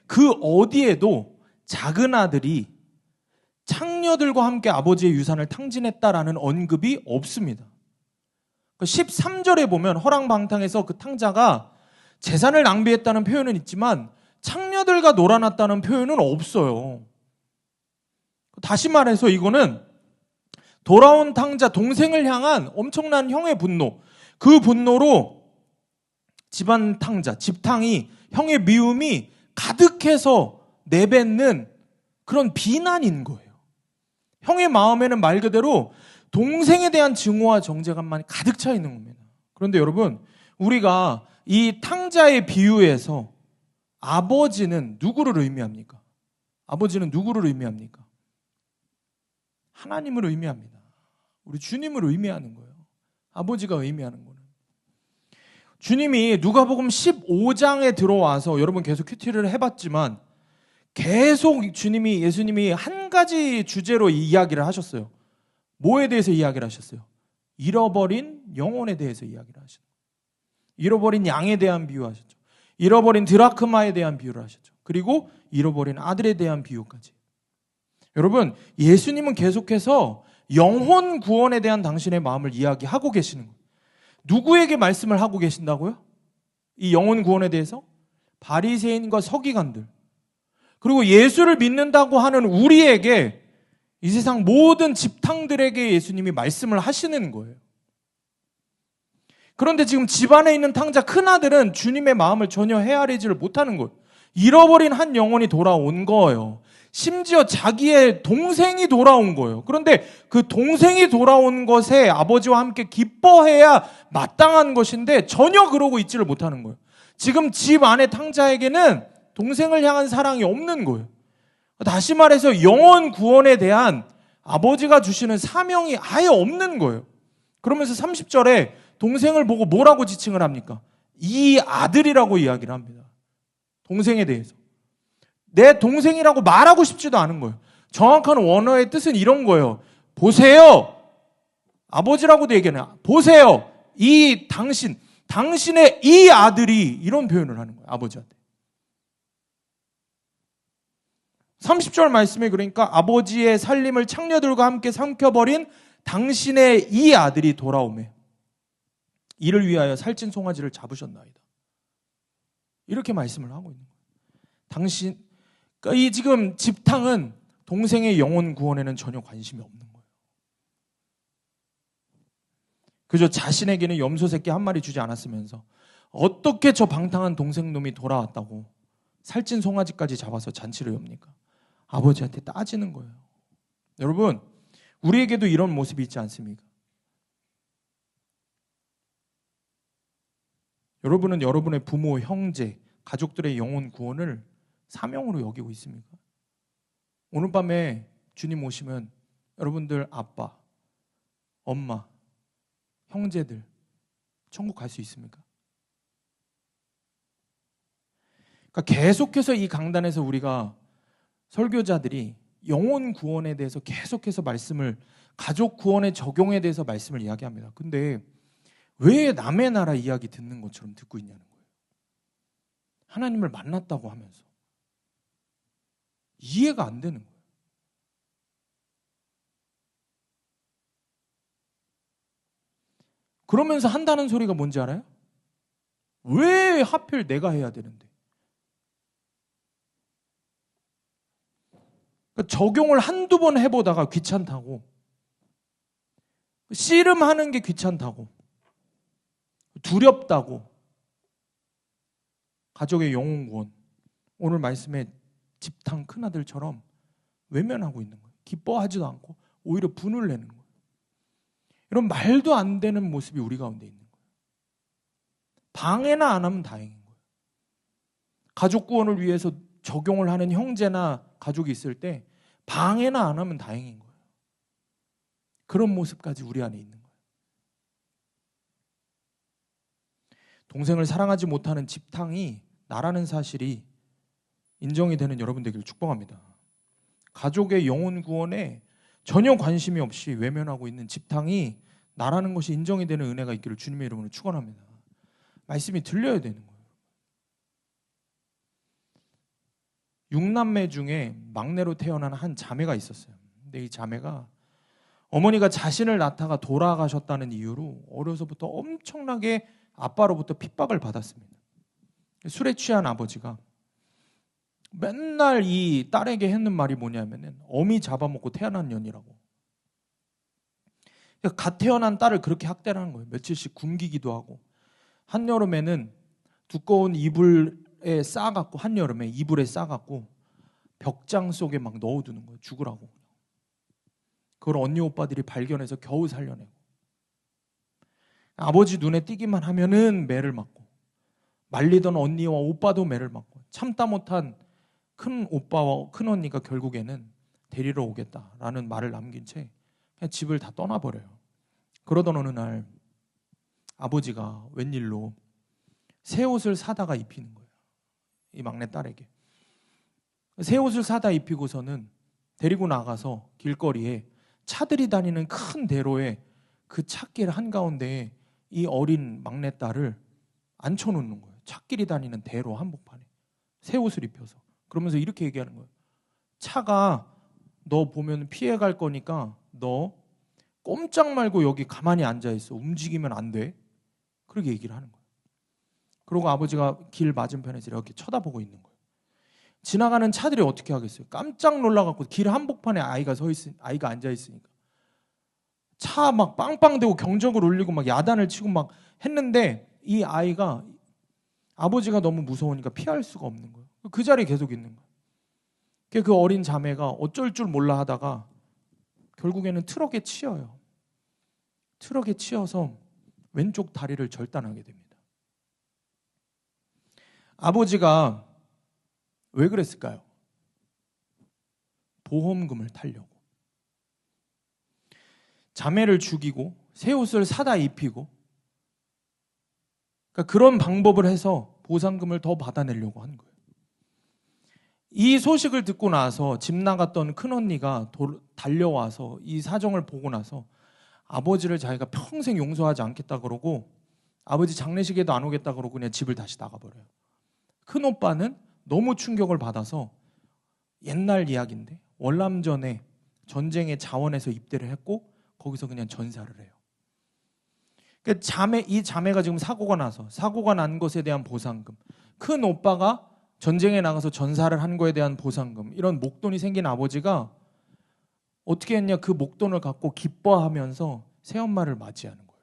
그 어디에도 작은 아들이 창녀들과 함께 아버지의 유산을 탕진했다라는 언급이 없습니다. 13절에 보면 허랑방탕에서 그 탕자가 재산을 낭비했다는 표현은 있지만 창녀들과 놀아났다는 표현은 없어요. 다시 말해서 이거는 돌아온 탕자, 동생을 향한 엄청난 형의 분노, 그 분노로 집안 탕자, 집탕이, 형의 미움이 가득해서 내뱉는 그런 비난인 거예요. 형의 마음에는 말 그대로 동생에 대한 증오와 정죄감만 가득 차 있는 겁니다. 그런데 여러분, 우리가 이 탕자의 비유에서 아버지는 누구를 의미합니까? 아버지는 누구를 의미합니까? 하나님을 의미합니다. 우리 주님을 의미하는 거예요. 아버지가 의미하는 거는. 주님이 누가복음 15장에 들어와서 여러분 계속 큐티를 해봤지만 계속 예수님이 한 가지 주제로 이야기를 하셨어요. 뭐에 대해서 이야기를 하셨어요? 잃어버린 영혼에 대해서 이야기를 하셨어요. 잃어버린 양에 대한 비유하셨죠. 잃어버린 드라크마에 대한 비유를 하셨죠. 그리고 잃어버린 아들에 대한 비유까지. 여러분, 예수님은 계속해서 영혼 구원에 대한 당신의 마음을 이야기하고 계시는 거예요. 누구에게 말씀을 하고 계신다고요? 이 영혼 구원에 대해서? 바리새인과 서기관들, 그리고 예수를 믿는다고 하는 우리에게, 이 세상 모든 집탕들에게 예수님이 말씀을 하시는 거예요. 그런데 지금 집안에 있는 탕자 큰아들은 주님의 마음을 전혀 헤아리지를 못하는 거예요. 잃어버린 한 영혼이 돌아온 거예요. 심지어 자기의 동생이 돌아온 거예요. 그런데 그 동생이 돌아온 것에 아버지와 함께 기뻐해야 마땅한 것인데 전혀 그러고 있지를 못하는 거예요. 지금 집 안에 탕자에게는 동생을 향한 사랑이 없는 거예요. 다시 말해서 영혼 구원에 대한 아버지가 주시는 사명이 아예 없는 거예요. 그러면서 30절에 동생을 보고 뭐라고 지칭을 합니까? 이 아들이라고 이야기를 합니다. 동생에 대해서. 내 동생이라고 말하고 싶지도 않은 거예요. 정확한 원어의 뜻은 이런 거예요. 보세요. 아버지라고도 얘기하네요. 보세요. 이 당신의 이 아들이, 이런 표현을 하는 거예요. 아버지한테. 30절 말씀에 그러니까 아버지의 살림을 창녀들과 함께 삼켜버린 당신의 이 아들이 돌아오매 이를 위하여 살찐 송아지를 잡으셨나이다. 이렇게 말씀을 하고 있는 거예요. 그러니까 이 지금 집탕은 동생의 영혼 구원에는 전혀 관심이 없는 거예요. 그저 자신에게는 염소 새끼 한 마리 주지 않았으면서 어떻게 저 방탕한 동생 놈이 돌아왔다고 살찐 송아지까지 잡아서 잔치를 엽니까? 아버지한테 따지는 거예요. 여러분, 우리에게도 이런 모습이 있지 않습니까? 여러분은 여러분의 부모, 형제, 가족들의 영혼 구원을 사명으로 여기고 있습니까? 오늘 밤에 주님 오시면 여러분들 아빠, 엄마, 형제들 천국 갈 수 있습니까? 그러니까 계속해서 이 강단에서 우리가 설교자들이 영혼 구원에 대해서 계속해서 말씀을, 가족 구원의 적용에 대해서 말씀을 이야기합니다. 근데 왜 남의 나라 이야기 듣는 것처럼 듣고 있냐는 거예요. 하나님을 만났다고 하면서 이해가 안 되는 거예요. 그러면서 한다는 소리가 뭔지 알아요? 왜 하필 내가 해야 되는데? 그러니까 적용을 한두 번 해보다가 귀찮다고, 씨름하는 게 귀찮다고, 두렵다고, 가족의 영혼 구원, 오늘 말씀에 집탕 큰아들처럼 외면하고 있는 거예요. 기뻐하지도 않고 오히려 분을 내는 거예요. 이런 말도 안 되는 모습이 우리 가운데 있는 거예요. 방해나 안 하면 다행인 거예요. 가족 구원을 위해서 적용을 하는 형제나 가족이 있을 때 방해나 안 하면 다행인 거예요. 그런 모습까지 우리 안에 있는 거예요. 동생을 사랑하지 못하는 집탕이 나라는 사실이 인정이 되는 여러분 되기를 축복합니다. 가족의 영혼 구원에 전혀 관심이 없이 외면하고 있는 집탕이 나라는 것이 인정이 되는 은혜가 있기를 주님의 이름으로 축원합니다. 말씀이 들려야 되는 거예요. 6남매 중에 막내로 태어난 한 자매가 있었어요. 근데 이 자매가 어머니가 자신을 낳다가 돌아가셨다는 이유로 어려서부터 엄청나게 아빠로부터 핍박을 받았습니다. 술에 취한 아버지가 맨날 이 딸에게 했는 말이 뭐냐면은 어미 잡아먹고 태어난 년이라고. 그러니까 갓 태어난 딸을 그렇게 학대를 하는 거예요. 며칠씩 굶기기도 하고, 한여름에는 두꺼운 이불에 싸갖고, 한여름에 이불에 싸갖고 벽장 속에 막 넣어두는 거예요. 죽으라고. 그걸 언니 오빠들이 발견해서 겨우 살려내고, 아버지 눈에 띄기만 하면은 매를 맞고, 말리던 언니와 오빠도 매를 맞고, 참다 못한 큰 오빠와 큰 언니가 결국에는 데리러 오겠다라는 말을 남긴 채 그냥 집을 다 떠나버려요. 그러던 어느 날 아버지가 웬일로 새 옷을 사다가 입히는 거예요. 이 막내 딸에게. 새 옷을 사다 입히고서는 데리고 나가서 길거리에 차들이 다니는 큰 대로에 그 찻길 한가운데에 이 어린 막내 딸을 앉혀놓는 거예요. 찻길이 다니는 대로 한복판에 새 옷을 입혀서. 그러면서 이렇게 얘기하는 거예요. 차가 너 보면 피해갈 거니까 너 꼼짝 말고 여기 가만히 앉아있어. 움직이면 안 돼. 그렇게 얘기를 하는 거예요. 그리고 아버지가 길 맞은편에서 이렇게 쳐다보고 있는 거예요. 지나가는 차들이 어떻게 하겠어요? 깜짝 놀라갖고 길 한복판에 아이가 앉아있으니까 차 막 빵빵대고 경적을 울리고 막 야단을 치고 막 했는데 이 아이가 아버지가 너무 무서우니까 피할 수가 없는 거예요. 그 자리에 계속 있는 거예요. 그 어린 자매가 어쩔 줄 몰라 하다가 결국에는 트럭에 치여요. 트럭에 치여서 왼쪽 다리를 절단하게 됩니다. 아버지가 왜 그랬을까요? 보험금을 타려고. 자매를 죽이고 새 옷을 사다 입히고 그러니까 그런 방법을 해서 보상금을 더 받아내려고 하는 거예요. 이 소식을 듣고 나서 집 나갔던 큰언니가 달려와서 이 사정을 보고 나서 아버지를 자기가 평생 용서하지 않겠다 그러고 아버지 장례식에도 안 오겠다 그러고 그냥 집을 다시 나가버려요. 큰오빠는 너무 충격을 받아서 옛날 이야기인데 월남전에 전쟁의 자원에서 입대를 했고 거기서 그냥 전사를 해요. 그러니까 이 자매가 지금 사고가 난 것에 대한 보상금, 큰 오빠가 전쟁에 나가서 전사를 한 거에 대한 보상금, 이런 목돈이 생긴 아버지가 어떻게 했냐, 그 목돈을 갖고 기뻐하면서 새엄마를 맞이하는 거예요.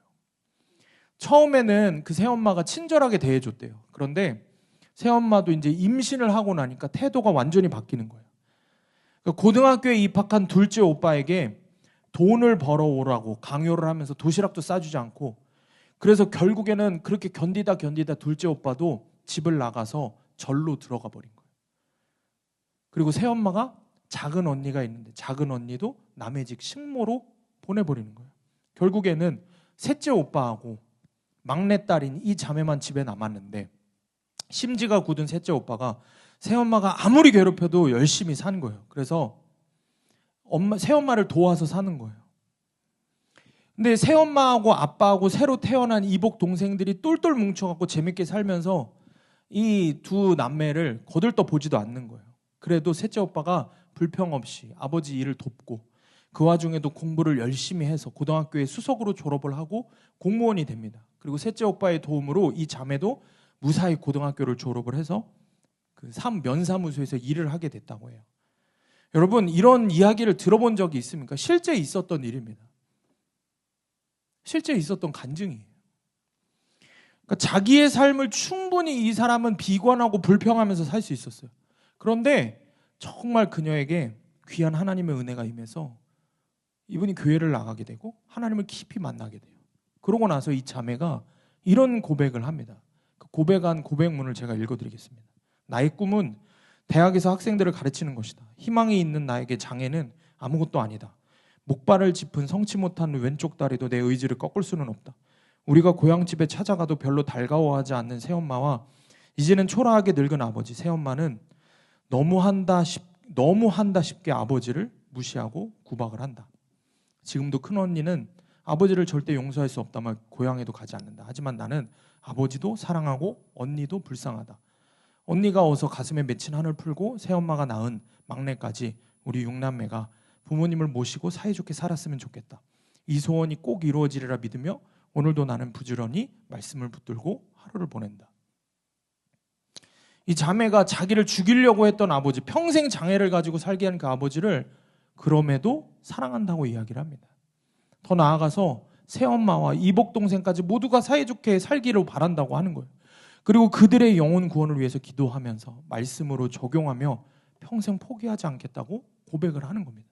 처음에는 그 새엄마가 친절하게 대해줬대요. 그런데 새엄마도 이제 임신을 하고 나니까 태도가 완전히 바뀌는 거예요. 그러니까 고등학교에 입학한 둘째 오빠에게 돈을 벌어오라고 강요를 하면서 도시락도 싸주지 않고, 그래서 결국에는 그렇게 견디다 둘째 오빠도 집을 나가서 절로 들어가 버린 거예요. 그리고 새엄마가 작은 언니가 있는데 작은 언니도 남의 집 식모로 보내버리는 거예요. 결국에는 셋째 오빠하고 막내딸인 이 자매만 집에 남았는데 심지가 굳은 셋째 오빠가 새엄마가 아무리 괴롭혀도 열심히 산 거예요. 그래서 새엄마를 도와서 사는 거예요. 근데 새엄마하고 아빠하고 새로 태어난 이복 동생들이 똘똘 뭉쳐갖고 재밌게 살면서 이 두 남매를 거들떠 보지도 않는 거예요. 그래도 셋째 오빠가 불평 없이 아버지 일을 돕고 그 와중에도 공부를 열심히 해서 고등학교에 수석으로 졸업을 하고 공무원이 됩니다. 그리고 셋째 오빠의 도움으로 이 자매도 무사히 고등학교를 졸업을 해서 그 면사무소에서 일을 하게 됐다고 해요. 여러분, 이런 이야기를 들어본 적이 있습니까? 실제 있었던 일입니다. 실제 있었던 간증이에요. 그러니까 자기의 삶을 충분히 이 사람은 비관하고 불평하면서 살 수 있었어요. 그런데 정말 그녀에게 귀한 하나님의 은혜가 임해서 이분이 교회를 나가게 되고 하나님을 깊이 만나게 돼요. 그러고 나서 이 자매가 이런 고백을 합니다. 그 고백한 고백문을 제가 읽어드리겠습니다. 나의 꿈은 대학에서 학생들을 가르치는 것이다. 희망이 있는 나에게 장애는 아무것도 아니다. 목발을 짚은 성치 못한 왼쪽 다리도 내 의지를 꺾을 수는 없다. 우리가 고향집에 찾아가도 별로 달가워하지 않는 새엄마와 이제는 초라하게 늙은 아버지, 새엄마는 너무한다 싶게 아버지를 무시하고 구박을 한다. 지금도 큰언니는 아버지를 절대 용서할 수 없다며 고향에도 가지 않는다. 하지만 나는 아버지도 사랑하고 언니도 불쌍하다. 언니가 어서 가슴에 맺힌 한을 풀고 새엄마가 낳은 막내까지 우리 6남매가 부모님을 모시고 사이좋게 살았으면 좋겠다. 이 소원이 꼭 이루어지리라 믿으며 오늘도 나는 부지런히 말씀을 붙들고 하루를 보낸다. 이 자매가 자기를 죽이려고 했던 아버지, 평생 장애를 가지고 살게 한 그 아버지를 그럼에도 사랑한다고 이야기를 합니다. 더 나아가서 새엄마와 이복동생까지 모두가 사이좋게 살기를 바란다고 하는 거예요. 그리고 그들의 영혼 구원을 위해서 기도하면서 말씀으로 적용하며 평생 포기하지 않겠다고 고백을 하는 겁니다.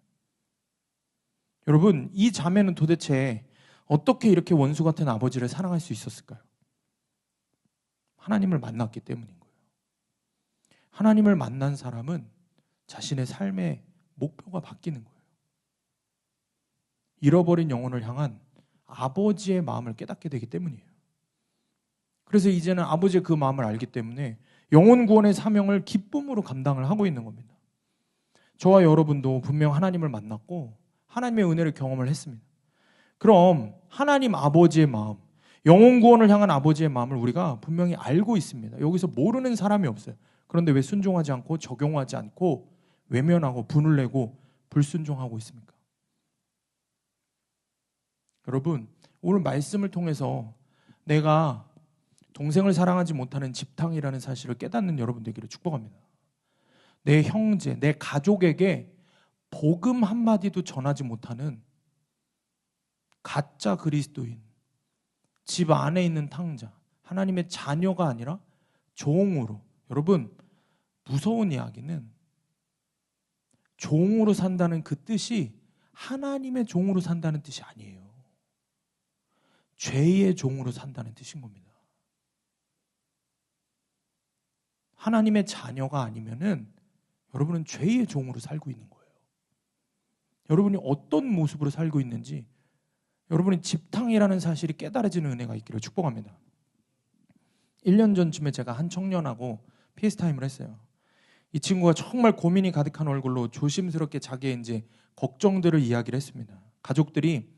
여러분, 이 자매는 도대체 어떻게 이렇게 원수 같은 아버지를 사랑할 수 있었을까요? 하나님을 만났기 때문인 거예요. 하나님을 만난 사람은 자신의 삶의 목표가 바뀌는 거예요. 잃어버린 영혼을 향한 아버지의 마음을 깨닫게 되기 때문이에요. 그래서 이제는 아버지의 그 마음을 알기 때문에 영혼 구원의 사명을 기쁨으로 감당을 하고 있는 겁니다. 저와 여러분도 분명 하나님을 만났고 하나님의 은혜를 경험을 했습니다. 그럼 하나님 아버지의 마음, 영혼 구원을 향한 아버지의 마음을 우리가 분명히 알고 있습니다. 여기서 모르는 사람이 없어요. 그런데 왜 순종하지 않고 적용하지 않고 외면하고 분을 내고 불순종하고 있습니까? 여러분, 오늘 말씀을 통해서 내가 동생을 사랑하지 못하는 집탕이라는 사실을 깨닫는 여러분 되기를 축복합니다. 내 형제, 내 가족에게 복음 한마디도 전하지 못하는 가짜 그리스도인, 집 안에 있는 탕자, 하나님의 자녀가 아니라 종으로. 여러분, 무서운 이야기는 종으로 산다는 그 뜻이 하나님의 종으로 산다는 뜻이 아니에요. 죄의 종으로 산다는 뜻인 겁니다. 하나님의 자녀가 아니면은 여러분은 죄의 종으로 살고 있는 거예요. 여러분이 어떤 모습으로 살고 있는지 여러분이 집탕이라는 사실이 깨달아지는 은혜가 있기를 축복합니다. 1년 전쯤에 제가 한 청년하고 페이스타임을 했어요. 이 친구가 정말 고민이 가득한 얼굴로 조심스럽게 자기의 이제 걱정들을 이야기를 했습니다. 가족들이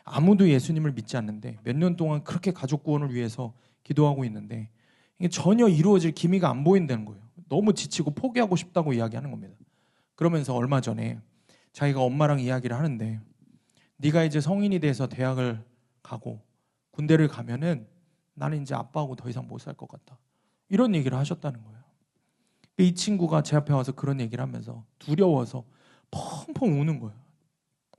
아무도 예수님을 믿지 않는데 몇 년 동안 그렇게 가족 구원을 위해서 기도하고 있는데 이게 전혀 이루어질 기미가 안 보인다는 거예요. 너무 지치고 포기하고 싶다고 이야기하는 겁니다. 그러면서 얼마 전에 자기가 엄마랑 이야기를 하는데 네가 이제 성인이 돼서 대학을 가고 군대를 가면은 나는 이제 아빠하고 더 이상 못 살 것 같다. 이런 얘기를 하셨다는 거예요. 이 친구가 제 앞에 와서 그런 얘기를 하면서 두려워서 펑펑 우는 거예요.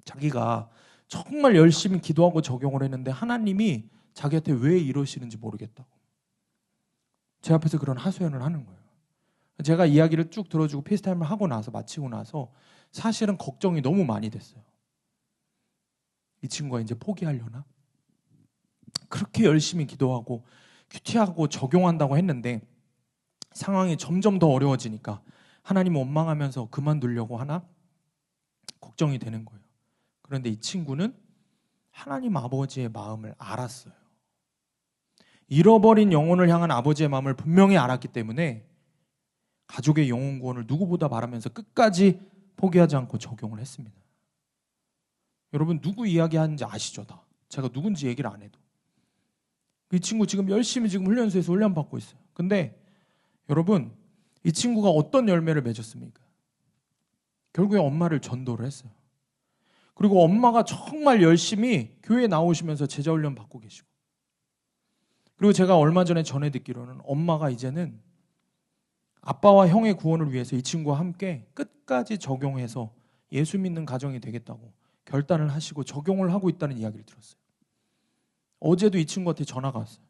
자기가 정말 열심히 기도하고 적용을 했는데 하나님이 자기한테 왜 이러시는지 모르겠다고. 제 앞에서 그런 하소연을 하는 거예요. 제가 이야기를 쭉 들어주고 페이스타임을 하고 나서 마치고 나서 사실은 걱정이 너무 많이 됐어요. 이 친구가 이제 포기하려나? 그렇게 열심히 기도하고 큐티하고 적용한다고 했는데 상황이 점점 더 어려워지니까 하나님 원망하면서 그만두려고 하나? 걱정이 되는 거예요. 그런데 이 친구는 하나님 아버지의 마음을 알았어요. 잃어버린 영혼을 향한 아버지의 마음을 분명히 알았기 때문에 가족의 영혼 구원을 누구보다 바라면서 끝까지 포기하지 않고 적용을 했습니다. 여러분 누구 이야기하는지 아시죠? 다. 제가 누군지 얘기를 안 해도. 이 친구 지금 열심히 지금 훈련소에서 훈련받고 있어요. 근데 여러분 이 친구가 어떤 열매를 맺었습니까? 결국에 엄마를 전도를 했어요. 그리고 엄마가 정말 열심히 교회에 나오시면서 제자훈련 받고 계시고, 그리고 제가 얼마 전에 전해 듣기로는 엄마가 이제는 아빠와 형의 구원을 위해서 이 친구와 함께 끝까지 적용해서 예수 믿는 가정이 되겠다고 결단을 하시고 적용을 하고 있다는 이야기를 들었어요. 어제도 이 친구한테 전화가 왔어요.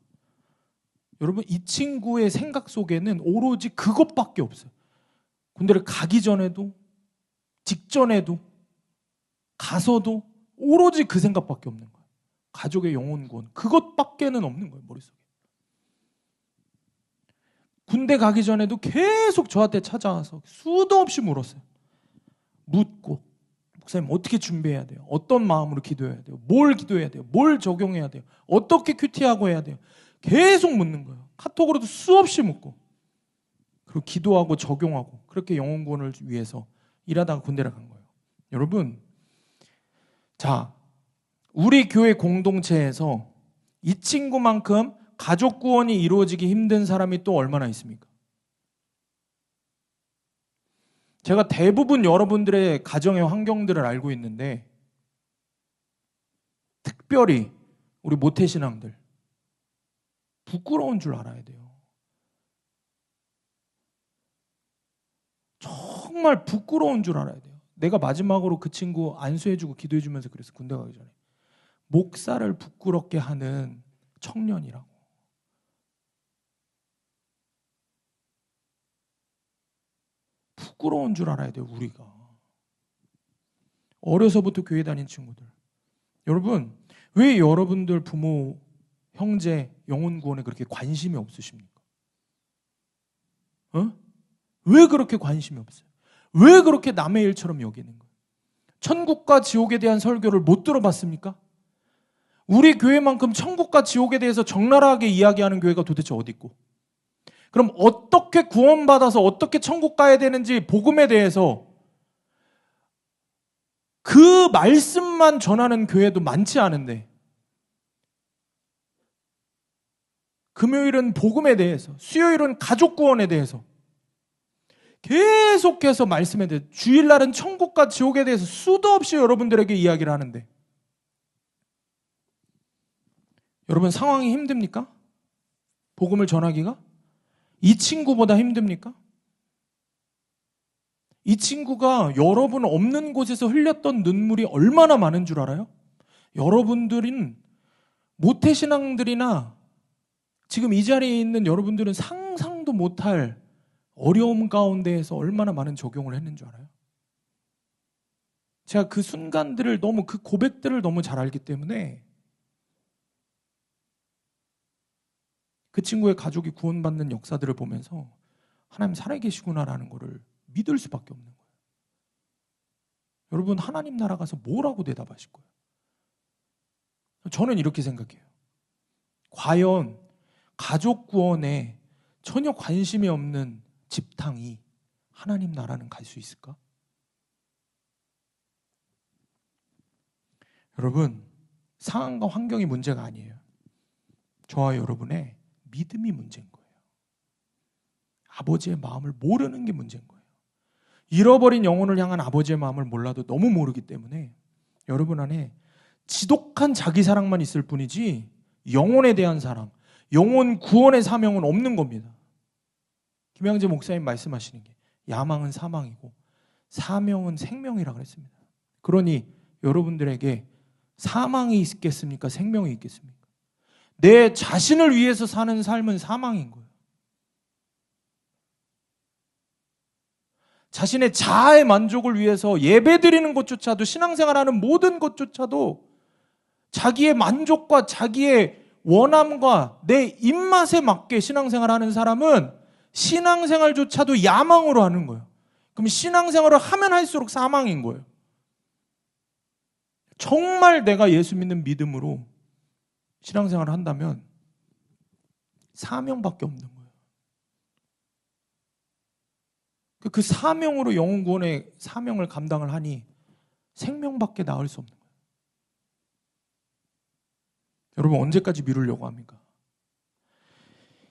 여러분 이 친구의 생각 속에는 오로지 그것밖에 없어요. 군대를 가기 전에도 직전에도 가서도 오로지 그 생각밖에 없는 거예요. 가족의 영혼 구원 그것밖에는 없는 거예요. 머릿속에. 군대 가기 전에도 계속 저한테 찾아와서 수도 없이 물었어요. 묻고 목사님 어떻게 준비해야 돼요? 어떤 마음으로 기도해야 돼요? 뭘 기도해야 돼요? 뭘 적용해야 돼요? 어떻게 큐티하고 해야 돼요? 계속 묻는 거예요. 카톡으로도 수없이 묻고 그리고 기도하고 적용하고 그렇게 영혼 구원을 위해서 일하다가 군대를 간 거예요. 여러분 자 우리 교회 공동체에서 이 친구만큼 가족 구원이 이루어지기 힘든 사람이 또 얼마나 있습니까? 제가 대부분 여러분들의 가정의 환경들을 알고 있는데 특별히 우리 모태신앙들 부끄러운 줄 알아야 돼요. 정말 부끄러운 줄 알아야 돼요. 내가 마지막으로 그 친구 안수해주고 기도해주면서 그래서 군대 가기 전에 목사를 부끄럽게 하는 청년이라고. 부끄러운 줄 알아야 돼요. 우리가 어려서부터 교회 다닌 친구들. 여러분 왜 여러분들 부모 형제 영혼 구원에 그렇게 관심이 없으십니까? 왜 그렇게 관심이 없어요? 왜 그렇게 남의 일처럼 여기는 거예요? 천국과 지옥에 대한 설교를 못 들어봤습니까? 우리 교회만큼 천국과 지옥에 대해서 적나라하게 이야기하는 교회가 도대체 어디 있고, 그럼 어떻게 구원받아서 어떻게 천국 가야 되는지 복음에 대해서 그 말씀만 전하는 교회도 많지 않은데 금요일은 복음에 대해서, 수요일은 가족 구원에 대해서 계속해서 말씀에 대해서, 주일날은 천국과 지옥에 대해서 수도 없이 여러분들에게 이야기를 하는데 여러분 상황이 힘듭니까? 복음을 전하기가? 이 친구보다 힘듭니까? 이 친구가 여러분 없는 곳에서 흘렸던 눈물이 얼마나 많은 줄 알아요? 여러분들은 모태신앙들이나 지금 이 자리에 있는 여러분들은 상상도 못할 어려움 가운데에서 얼마나 많은 적용을 했는 줄 알아요? 제가 그 순간들을 너무, 그 고백들을 너무 잘 알기 때문에 그 친구의 가족이 구원받는 역사들을 보면서 하나님 살아계시구나라는 것을 믿을 수밖에 없는 거예요. 여러분 하나님 나라 가서 뭐라고 대답하실 거예요? 저는 이렇게 생각해요. 과연 가족 구원에 전혀 관심이 없는 집탕이 하나님 나라는 갈 수 있을까? 여러분, 상황과 환경이 문제가 아니에요. 저와 여러분의 믿음이 문제인 거예요. 아버지의 마음을 모르는 게 문제인 거예요. 잃어버린 영혼을 향한 아버지의 마음을 몰라도 너무 모르기 때문에 여러분 안에 지독한 자기 사랑만 있을 뿐이지 영혼에 대한 사랑, 영혼 구원의 사명은 없는 겁니다. 김양재 목사님 말씀하시는 게 야망은 사망이고 사명은 생명이라고 그랬습니다. 그러니 여러분들에게 사망이 있겠습니까? 생명이 있겠습니까? 내 자신을 위해서 사는 삶은 사망인 거예요. 자신의 자아의 만족을 위해서 예배드리는 것조차도, 신앙생활하는 모든 것조차도 자기의 만족과 자기의 원함과 내 입맛에 맞게 신앙생활하는 사람은 신앙생활조차도 야망으로 하는 거예요. 그럼 신앙생활을 하면 할수록 사망인 거예요. 정말 내가 예수 믿는 믿음으로 신앙생활을 한다면 사명밖에 없는 거예요. 그 사명으로 영혼 구원의 사명을 감당을 하니 생명밖에 나을 수 없는 거예요. 여러분, 언제까지 미루려고 합니까?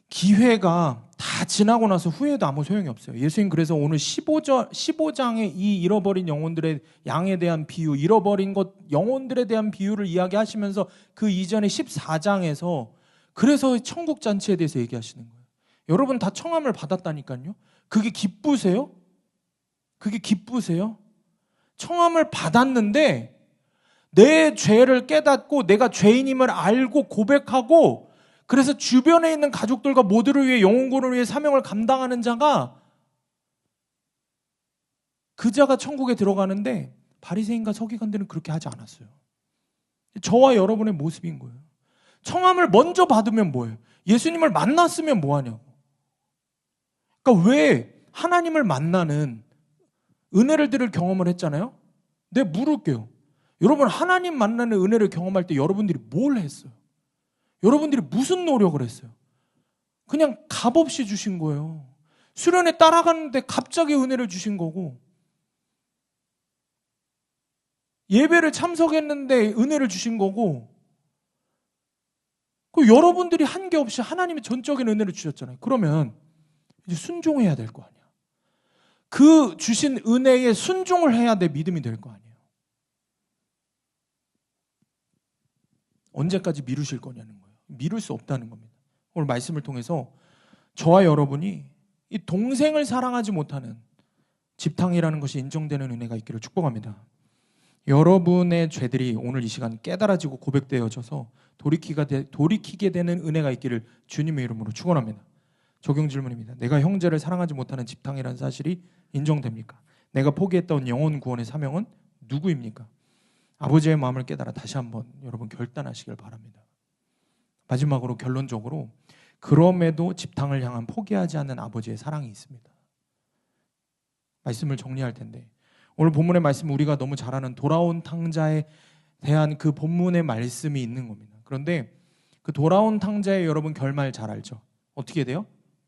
기회가 다 지나고 나서 후회도 아무 소용이 없어요. 예수님 그래서 오늘 15장의 이 잃어버린 영혼들의 양에 대한 비유, 잃어버린 것 영혼들에 대한 비유를 이야기하시면서 그 이전에 14장에서 그래서 천국 잔치에 대해서 얘기하시는 거예요. 여러분 다 청함을 받았다니까요. 그게 기쁘세요? 그게 기쁘세요? 청함을 받았는데 내 죄를 깨닫고 내가 죄인임을 알고 고백하고 그래서 주변에 있는 가족들과 모두를 위해 영혼구원을 위해 사명을 감당하는 자가 그 자가 천국에 들어가는데 바리새인과 서기관들은 그렇게 하지 않았어요. 저와 여러분의 모습인 거예요. 청함을 먼저 받으면 뭐예요? 예수님을 만났으면 뭐하냐고. 그러니까 왜 하나님을 만나는 은혜를 경험을 했잖아요. 내가 물을게요. 여러분 하나님 만나는 은혜를 경험할 때 여러분들이 뭘 했어요? 여러분들이 무슨 노력을 했어요? 그냥 값없이 주신 거예요. 수련회 따라가는데 갑자기 은혜를 주신 거고 예배를 참석했는데 은혜를 주신 거고 그 여러분들이 한 게 없이 하나님이 전적인 은혜를 주셨잖아요. 그러면 이제 순종해야 될 거 아니야. 그 주신 은혜에 순종을 해야 내 믿음이 될 거 아니에요. 언제까지 미루실 거냐는 거예요. 미룰 수 없다는 겁니다. 오늘 말씀을 통해서 저와 여러분이 이 동생을 사랑하지 못하는 집탕이라는 것이 인정되는 은혜가 있기를 축복합니다. 여러분의 죄들이 오늘 이 시간 깨달아지고 고백되어져서 돌이키게 되는 은혜가 있기를 주님의 이름으로 축원합니다. 적용 질문입니다. 내가 형제를 사랑하지 못하는 집탕이라는 사실이 인정됩니까? 내가 포기했던 영혼 구원의 사명은 누구입니까? 아버지의 마음을 깨달아 다시 한번 여러분 결단하시길 바랍니다. 마지막으로 결론적으로 그럼에도 집탕을 향한 포기하지 않는 아버지의 사랑이 있습니다. 말씀을 정리할 텐데 오늘 본문의 말씀 우리가 너무 잘 아는 돌아온 탕자에 대한 그 본문의 말씀이 있는 겁니다. 그런데 그 돌아온 탕자의 여러분 결말 잘 알죠? 어떻게 돼요?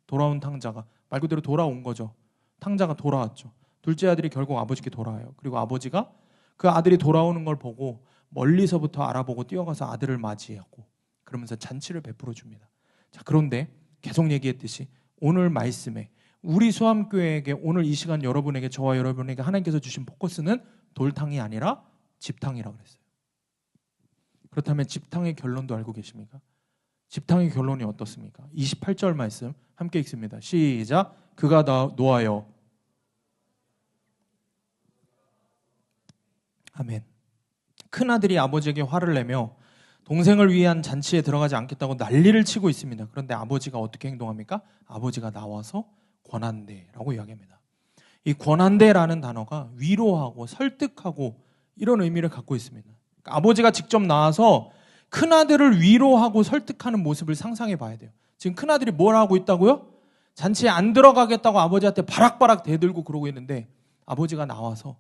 돌아온 탕자가 말 그대로 돌아온 거죠. 탕자가 돌아왔죠. 둘째 아들이 결국 아버지께 돌아와요. 그리고 아버지가 그 아들이 돌아오는 걸 보고 멀리서부터 알아보고 뛰어가서 아들을 맞이하고 그러면서 잔치를 베풀어 줍니다. 자, 그런데 계속 얘기했듯이 오늘 말씀에 우리 수암교회에게 오늘 이 시간 여러분에게 저와 여러분에게 하나님께서 주신 포커스는 돌탕이 아니라 집탕이라고 그랬어요. 그렇다면 집탕의 결론도 알고 계십니까? 집탕의 결론이 어떻습니까? 28절 말씀 함께 읽습니다. 시작. 그가 노하여 아멘. 큰아들이 아버지에게 화를 내며 동생을 위한 잔치에 들어가지 않겠다고 난리를 치고 있습니다. 그런데 아버지가 어떻게 행동합니까? 아버지가 나와서 권한대라고 이야기합니다. 이 권한대라는 단어가 위로하고 설득하고 이런 의미를 갖고 있습니다. 그러니까 아버지가 직접 나와서 큰아들을 위로하고 설득하는 모습을 상상해 봐야 돼요. 지금 큰아들이 뭘 하고 있다고요? 잔치에 안 들어가겠다고 아버지한테 바락바락 대들고 그러고 있는데 아버지가 나와서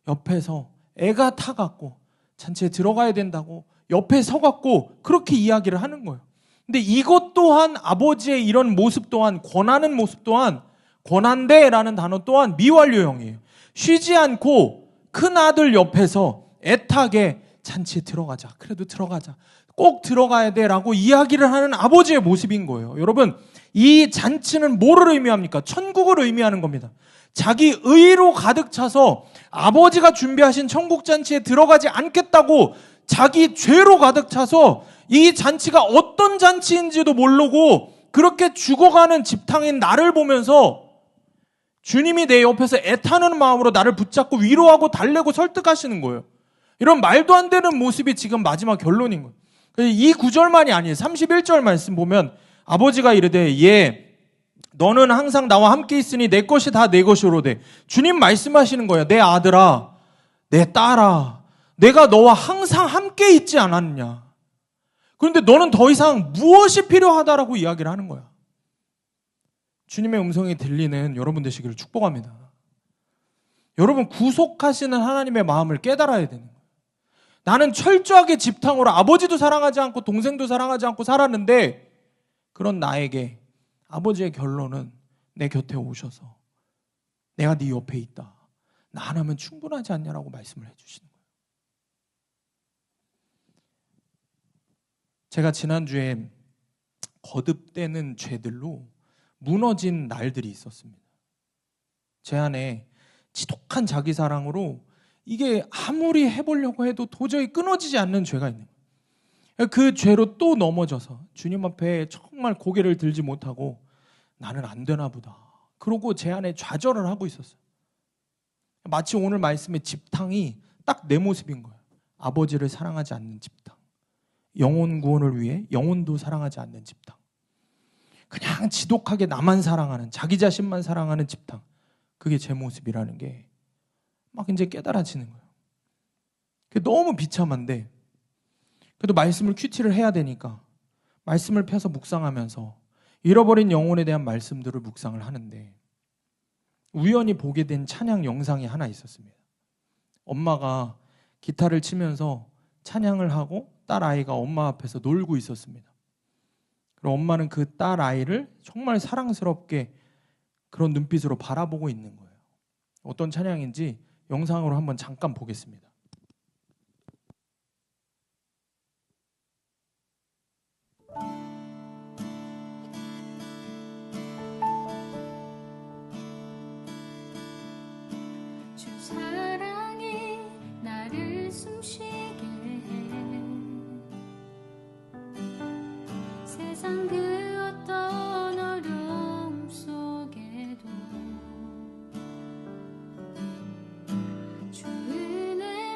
옆에서 애가 타갖고 잔치에 들어가야 된다고 옆에 서갖고 그렇게 이야기를 하는 거예요. 근데 이것 또한 아버지의 이런 모습 또한 권하는 모습 또한 권한대라는 단어 또한 미완료형이에요. 쉬지 않고 큰 아들 옆에서 애타게 잔치에 들어가자. 그래도 들어가자. 꼭 들어가야 돼라고 이야기를 하는 아버지의 모습인 거예요. 여러분, 이 잔치는 뭐를 의미합니까? 천국을 의미하는 겁니다. 자기 의로 가득 차서 아버지가 준비하신 천국 잔치에 들어가지 않겠다고 자기 죄로 가득 차서 이 잔치가 어떤 잔치인지도 모르고 그렇게 죽어가는 집탕인 나를 보면서 주님이 내 옆에서 애타는 마음으로 나를 붙잡고 위로하고 달래고 설득하시는 거예요. 이런 말도 안 되는 모습이 지금 마지막 결론인 거예요. 이 구절만이 아니에요. 31절 말씀 보면 아버지가 이르되 예 너는 항상 나와 함께 있으니 내 것이 다 내 것이로되. 주님 말씀하시는 거예요. 내 아들아, 내 딸아, 내가 너와 항상 함께 있지 않았느냐. 그런데 너는 더 이상 무엇이 필요하다라고 이야기를 하는 거야. 주님의 음성이 들리는 여러분 되시기를 축복합니다. 여러분, 구속하시는 하나님의 마음을 깨달아야 되는 거예요. 나는 철저하게 집탕으로 아버지도 사랑하지 않고 동생도 사랑하지 않고 살았는데 그런 나에게 아버지의 결론은 내 곁에 오셔서 내가 네 옆에 있다. 나 하나면 충분하지 않냐라고 말씀을 해주시는 거예요. 제가 지난주에 거듭되는 죄들로 무너진 날들이 있었습니다. 제 안에 지독한 자기사랑으로 이게 아무리 해보려고 해도 도저히 끊어지지 않는 죄가 있는 거예요. 그 죄로 또 넘어져서 주님 앞에 정말 고개를 들지 못하고 나는 안 되나 보다. 그러고 제 안에 좌절을 하고 있었어요. 마치 오늘 말씀의 집탕이 딱 내 모습인 거예요. 아버지를 사랑하지 않는 집탕. 영혼 구원을 위해 영혼도 사랑하지 않는 집탕. 그냥 지독하게 나만 사랑하는, 자기 자신만 사랑하는 집탕. 그게 제 모습이라는 게 막 이제 깨달아지는 거예요. 그게 너무 비참한데 그래도 말씀을 큐티를 해야 되니까 말씀을 펴서 묵상하면서 잃어버린 영혼에 대한 말씀들을 묵상을 하는데 우연히 보게 된 찬양 영상이 하나 있었습니다. 엄마가 기타를 치면서 찬양을 하고 딸 아이가 엄마 앞에서 놀고 있었습니다. 그리고 엄마는 그 딸 아이를 정말 사랑스럽게 그런 눈빛으로 바라보고 있는 거예요. 어떤 찬양인지 영상으로 한번 잠깐 보겠습니다. 주 사랑이 나를 숨쉬게 해 세상 그 어떤 어려움 속에도 주 은혜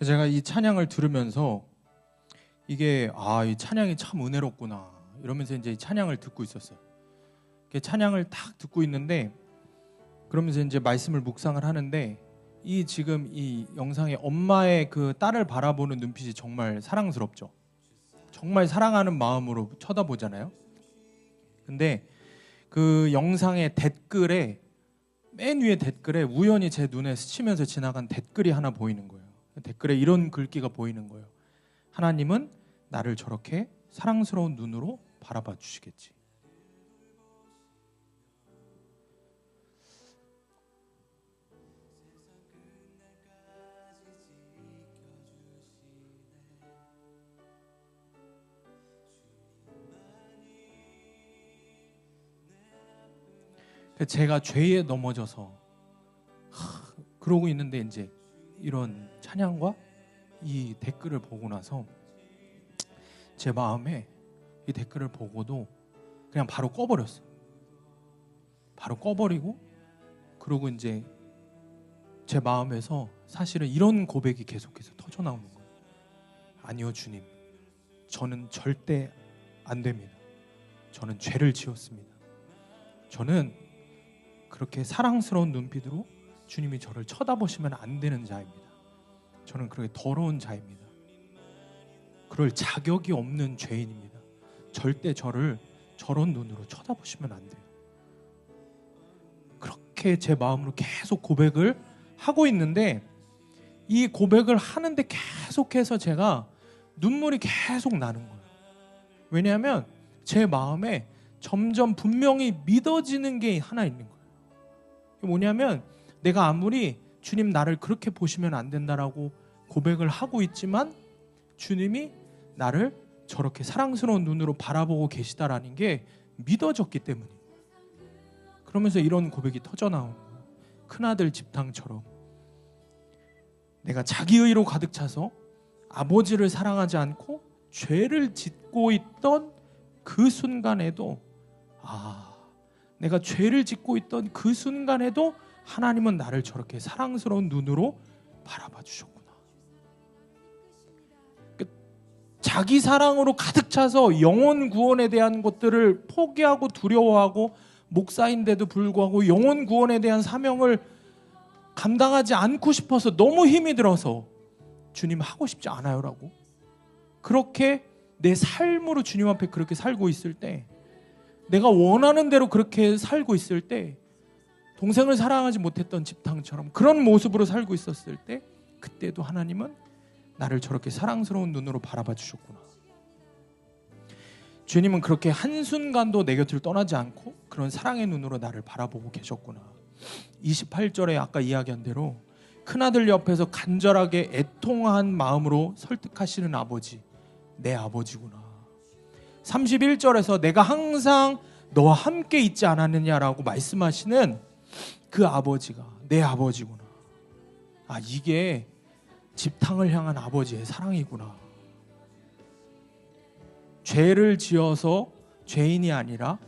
제가 이 찬양을 들으면서 이게 이 찬양이 참 은혜롭구나 이러면서 이제 이 찬양을 듣고 있었어요. 찬양을 딱 듣고 있는데 그러면서 이제 말씀을 묵상을 하는데 이 지금 이 영상에 엄마의 그 딸을 바라보는 눈빛이 정말 사랑스럽죠. 정말 사랑하는 마음으로 쳐다보잖아요. 근데 그 영상의 댓글에 맨 위에 댓글에 우연히 제 눈에 스치면서 지나간 댓글이 하나 보이는 거예요. 댓글에 이런 글귀가 보이는 거예요. 하나님은 나를 저렇게 사랑스러운 눈으로 바라봐 주시겠지. 제가 죄에 넘어져서 그러고 있는데 이제 이런 찬양과 이 댓글을 보고 나서 제 마음에 이 댓글을 보고도 그냥 바로 꺼버렸어요. 바로 꺼버리고 그러고 이제 제 마음에서 사실은 이런 고백이 계속해서 터져 나오는 거예요. 아니요 주님, 저는 절대 안 됩니다. 저는 죄를 지었습니다. 저는 그렇게 사랑스러운 눈빛으로 주님이 저를 쳐다보시면 안 되는 자입니다. 저는 그렇게 더러운 자입니다. 그럴 자격이 없는 죄인입니다. 절대 저를 저런 눈으로 쳐다보시면 안 돼요. 그렇게 제 마음으로 계속 고백을 하고 있는데 이 고백을 하는데 계속해서 제가 눈물이 계속 나는 거예요. 왜냐하면 제 마음에 점점 분명히 믿어지는 게 하나 있는 거예요. 뭐냐면 내가 아무리 주님 나를 그렇게 보시면 안 된다라고 고백을 하고 있지만 주님이 나를 저렇게 사랑스러운 눈으로 바라보고 계시다라는 게 믿어졌기 때문이에요. 그러면서 이런 고백이 터져 나오는 거예요. 큰아들 집탕처럼 내가 자기의로 가득 차서 아버지를 사랑하지 않고 죄를 짓고 있던 그 순간에도 내가 죄를 짓고 있던 그 순간에도 하나님은 나를 저렇게 사랑스러운 눈으로 바라봐 주셨구나. 자기 사랑으로 가득 차서 영혼 구원에 대한 것들을 포기하고 두려워하고 목사인데도 불구하고 영혼 구원에 대한 사명을 감당하지 않고 싶어서 너무 힘이 들어서 주님 하고 싶지 않아요라고 그렇게 내 삶으로 주님 앞에 그렇게 살고 있을 때 내가 원하는 대로 그렇게 살고 있을 때 동생을 사랑하지 못했던 집탕처럼 그런 모습으로 살고 있었을 때 그때도 하나님은 나를 저렇게 사랑스러운 눈으로 바라봐 주셨구나. 주님은 그렇게 한순간도 내 곁을 떠나지 않고 그런 사랑의 눈으로 나를 바라보고 계셨구나. 28절에 아까 이야기한 대로 큰아들 옆에서 간절하게 애통한 마음으로 설득하시는 아버지, 내 아버지구나. 31절에서 내가 항상 너와 함께 있지 않았느냐라고 말씀하시는 그 아버지가 내 아버지구나. 이게 집탕을 향한 아버지의 사랑이구나. 죄를 지어서 죄인이 아니라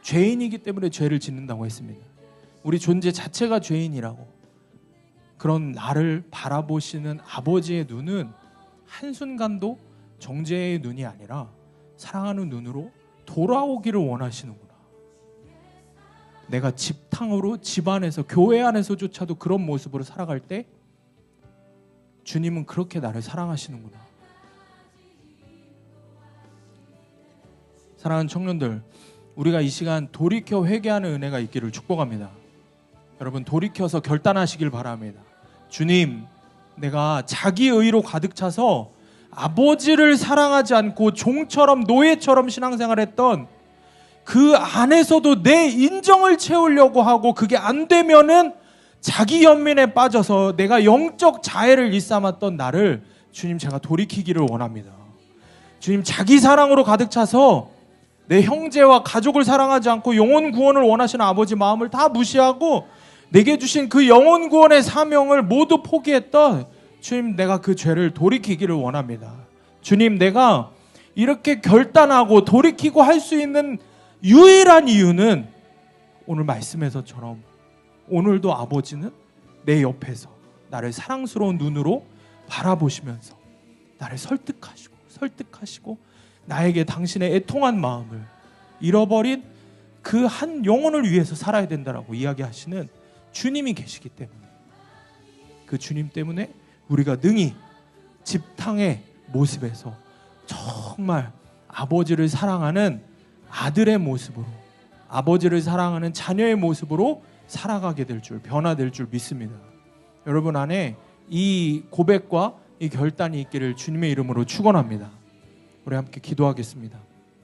죄인이기 때문에 죄를 짓는다고 했습니다. 우리 존재 자체가 죄인이라고. 그런 나를 바라보시는 아버지의 눈은 한순간도 정죄의 눈이 아니라 사랑하는 눈으로 돌아오기를 원하시는구나. 내가 집탕으로 집안에서 교회 안에서조차도 그런 모습으로 살아갈 때 주님은 그렇게 나를 사랑하시는구나. 사랑하는 청년들, 우리가 이 시간 돌이켜 회개하는 은혜가 있기를 축복합니다. 여러분 돌이켜서 결단하시길 바랍니다. 주님, 내가 자기의로 가득 차서 아버지를 사랑하지 않고 종처럼 노예처럼 신앙생활했던 그 안에서도 내 인정을 채우려고 하고 그게 안 되면은 자기 연민에 빠져서 내가 영적 자해를 일삼았던 나를 주님 제가 돌이키기를 원합니다. 주님 자기 사랑으로 가득 차서 내 형제와 가족을 사랑하지 않고 영혼 구원을 원하시는 아버지 마음을 다 무시하고 내게 주신 그 영혼 구원의 사명을 모두 포기했던 주님 내가 그 죄를 돌이키기를 원합니다. 주님 내가 이렇게 결단하고 돌이키고 할 수 있는 유일한 이유는 오늘 말씀에서처럼 오늘도 아버지는 내 옆에서 나를 사랑스러운 눈으로 바라보시면서 나를 설득하시고 나에게 당신의 애통한 마음을 잃어버린 그 한 영혼을 위해서 살아야 된다라고 이야기하시는 주님이 계시기 때문에, 그 주님 때문에 우리가 능히 집탕의 모습에서 정말 아버지를 사랑하는 아들의 모습으로, 아버지를 사랑하는 자녀의 모습으로 살아가게 될 줄, 변화될 줄 믿습니다. 여러분 안에 이 고백과 이 결단이 있기를 주님의 이름으로 축원합니다. 우리 함께 기도하겠습니다.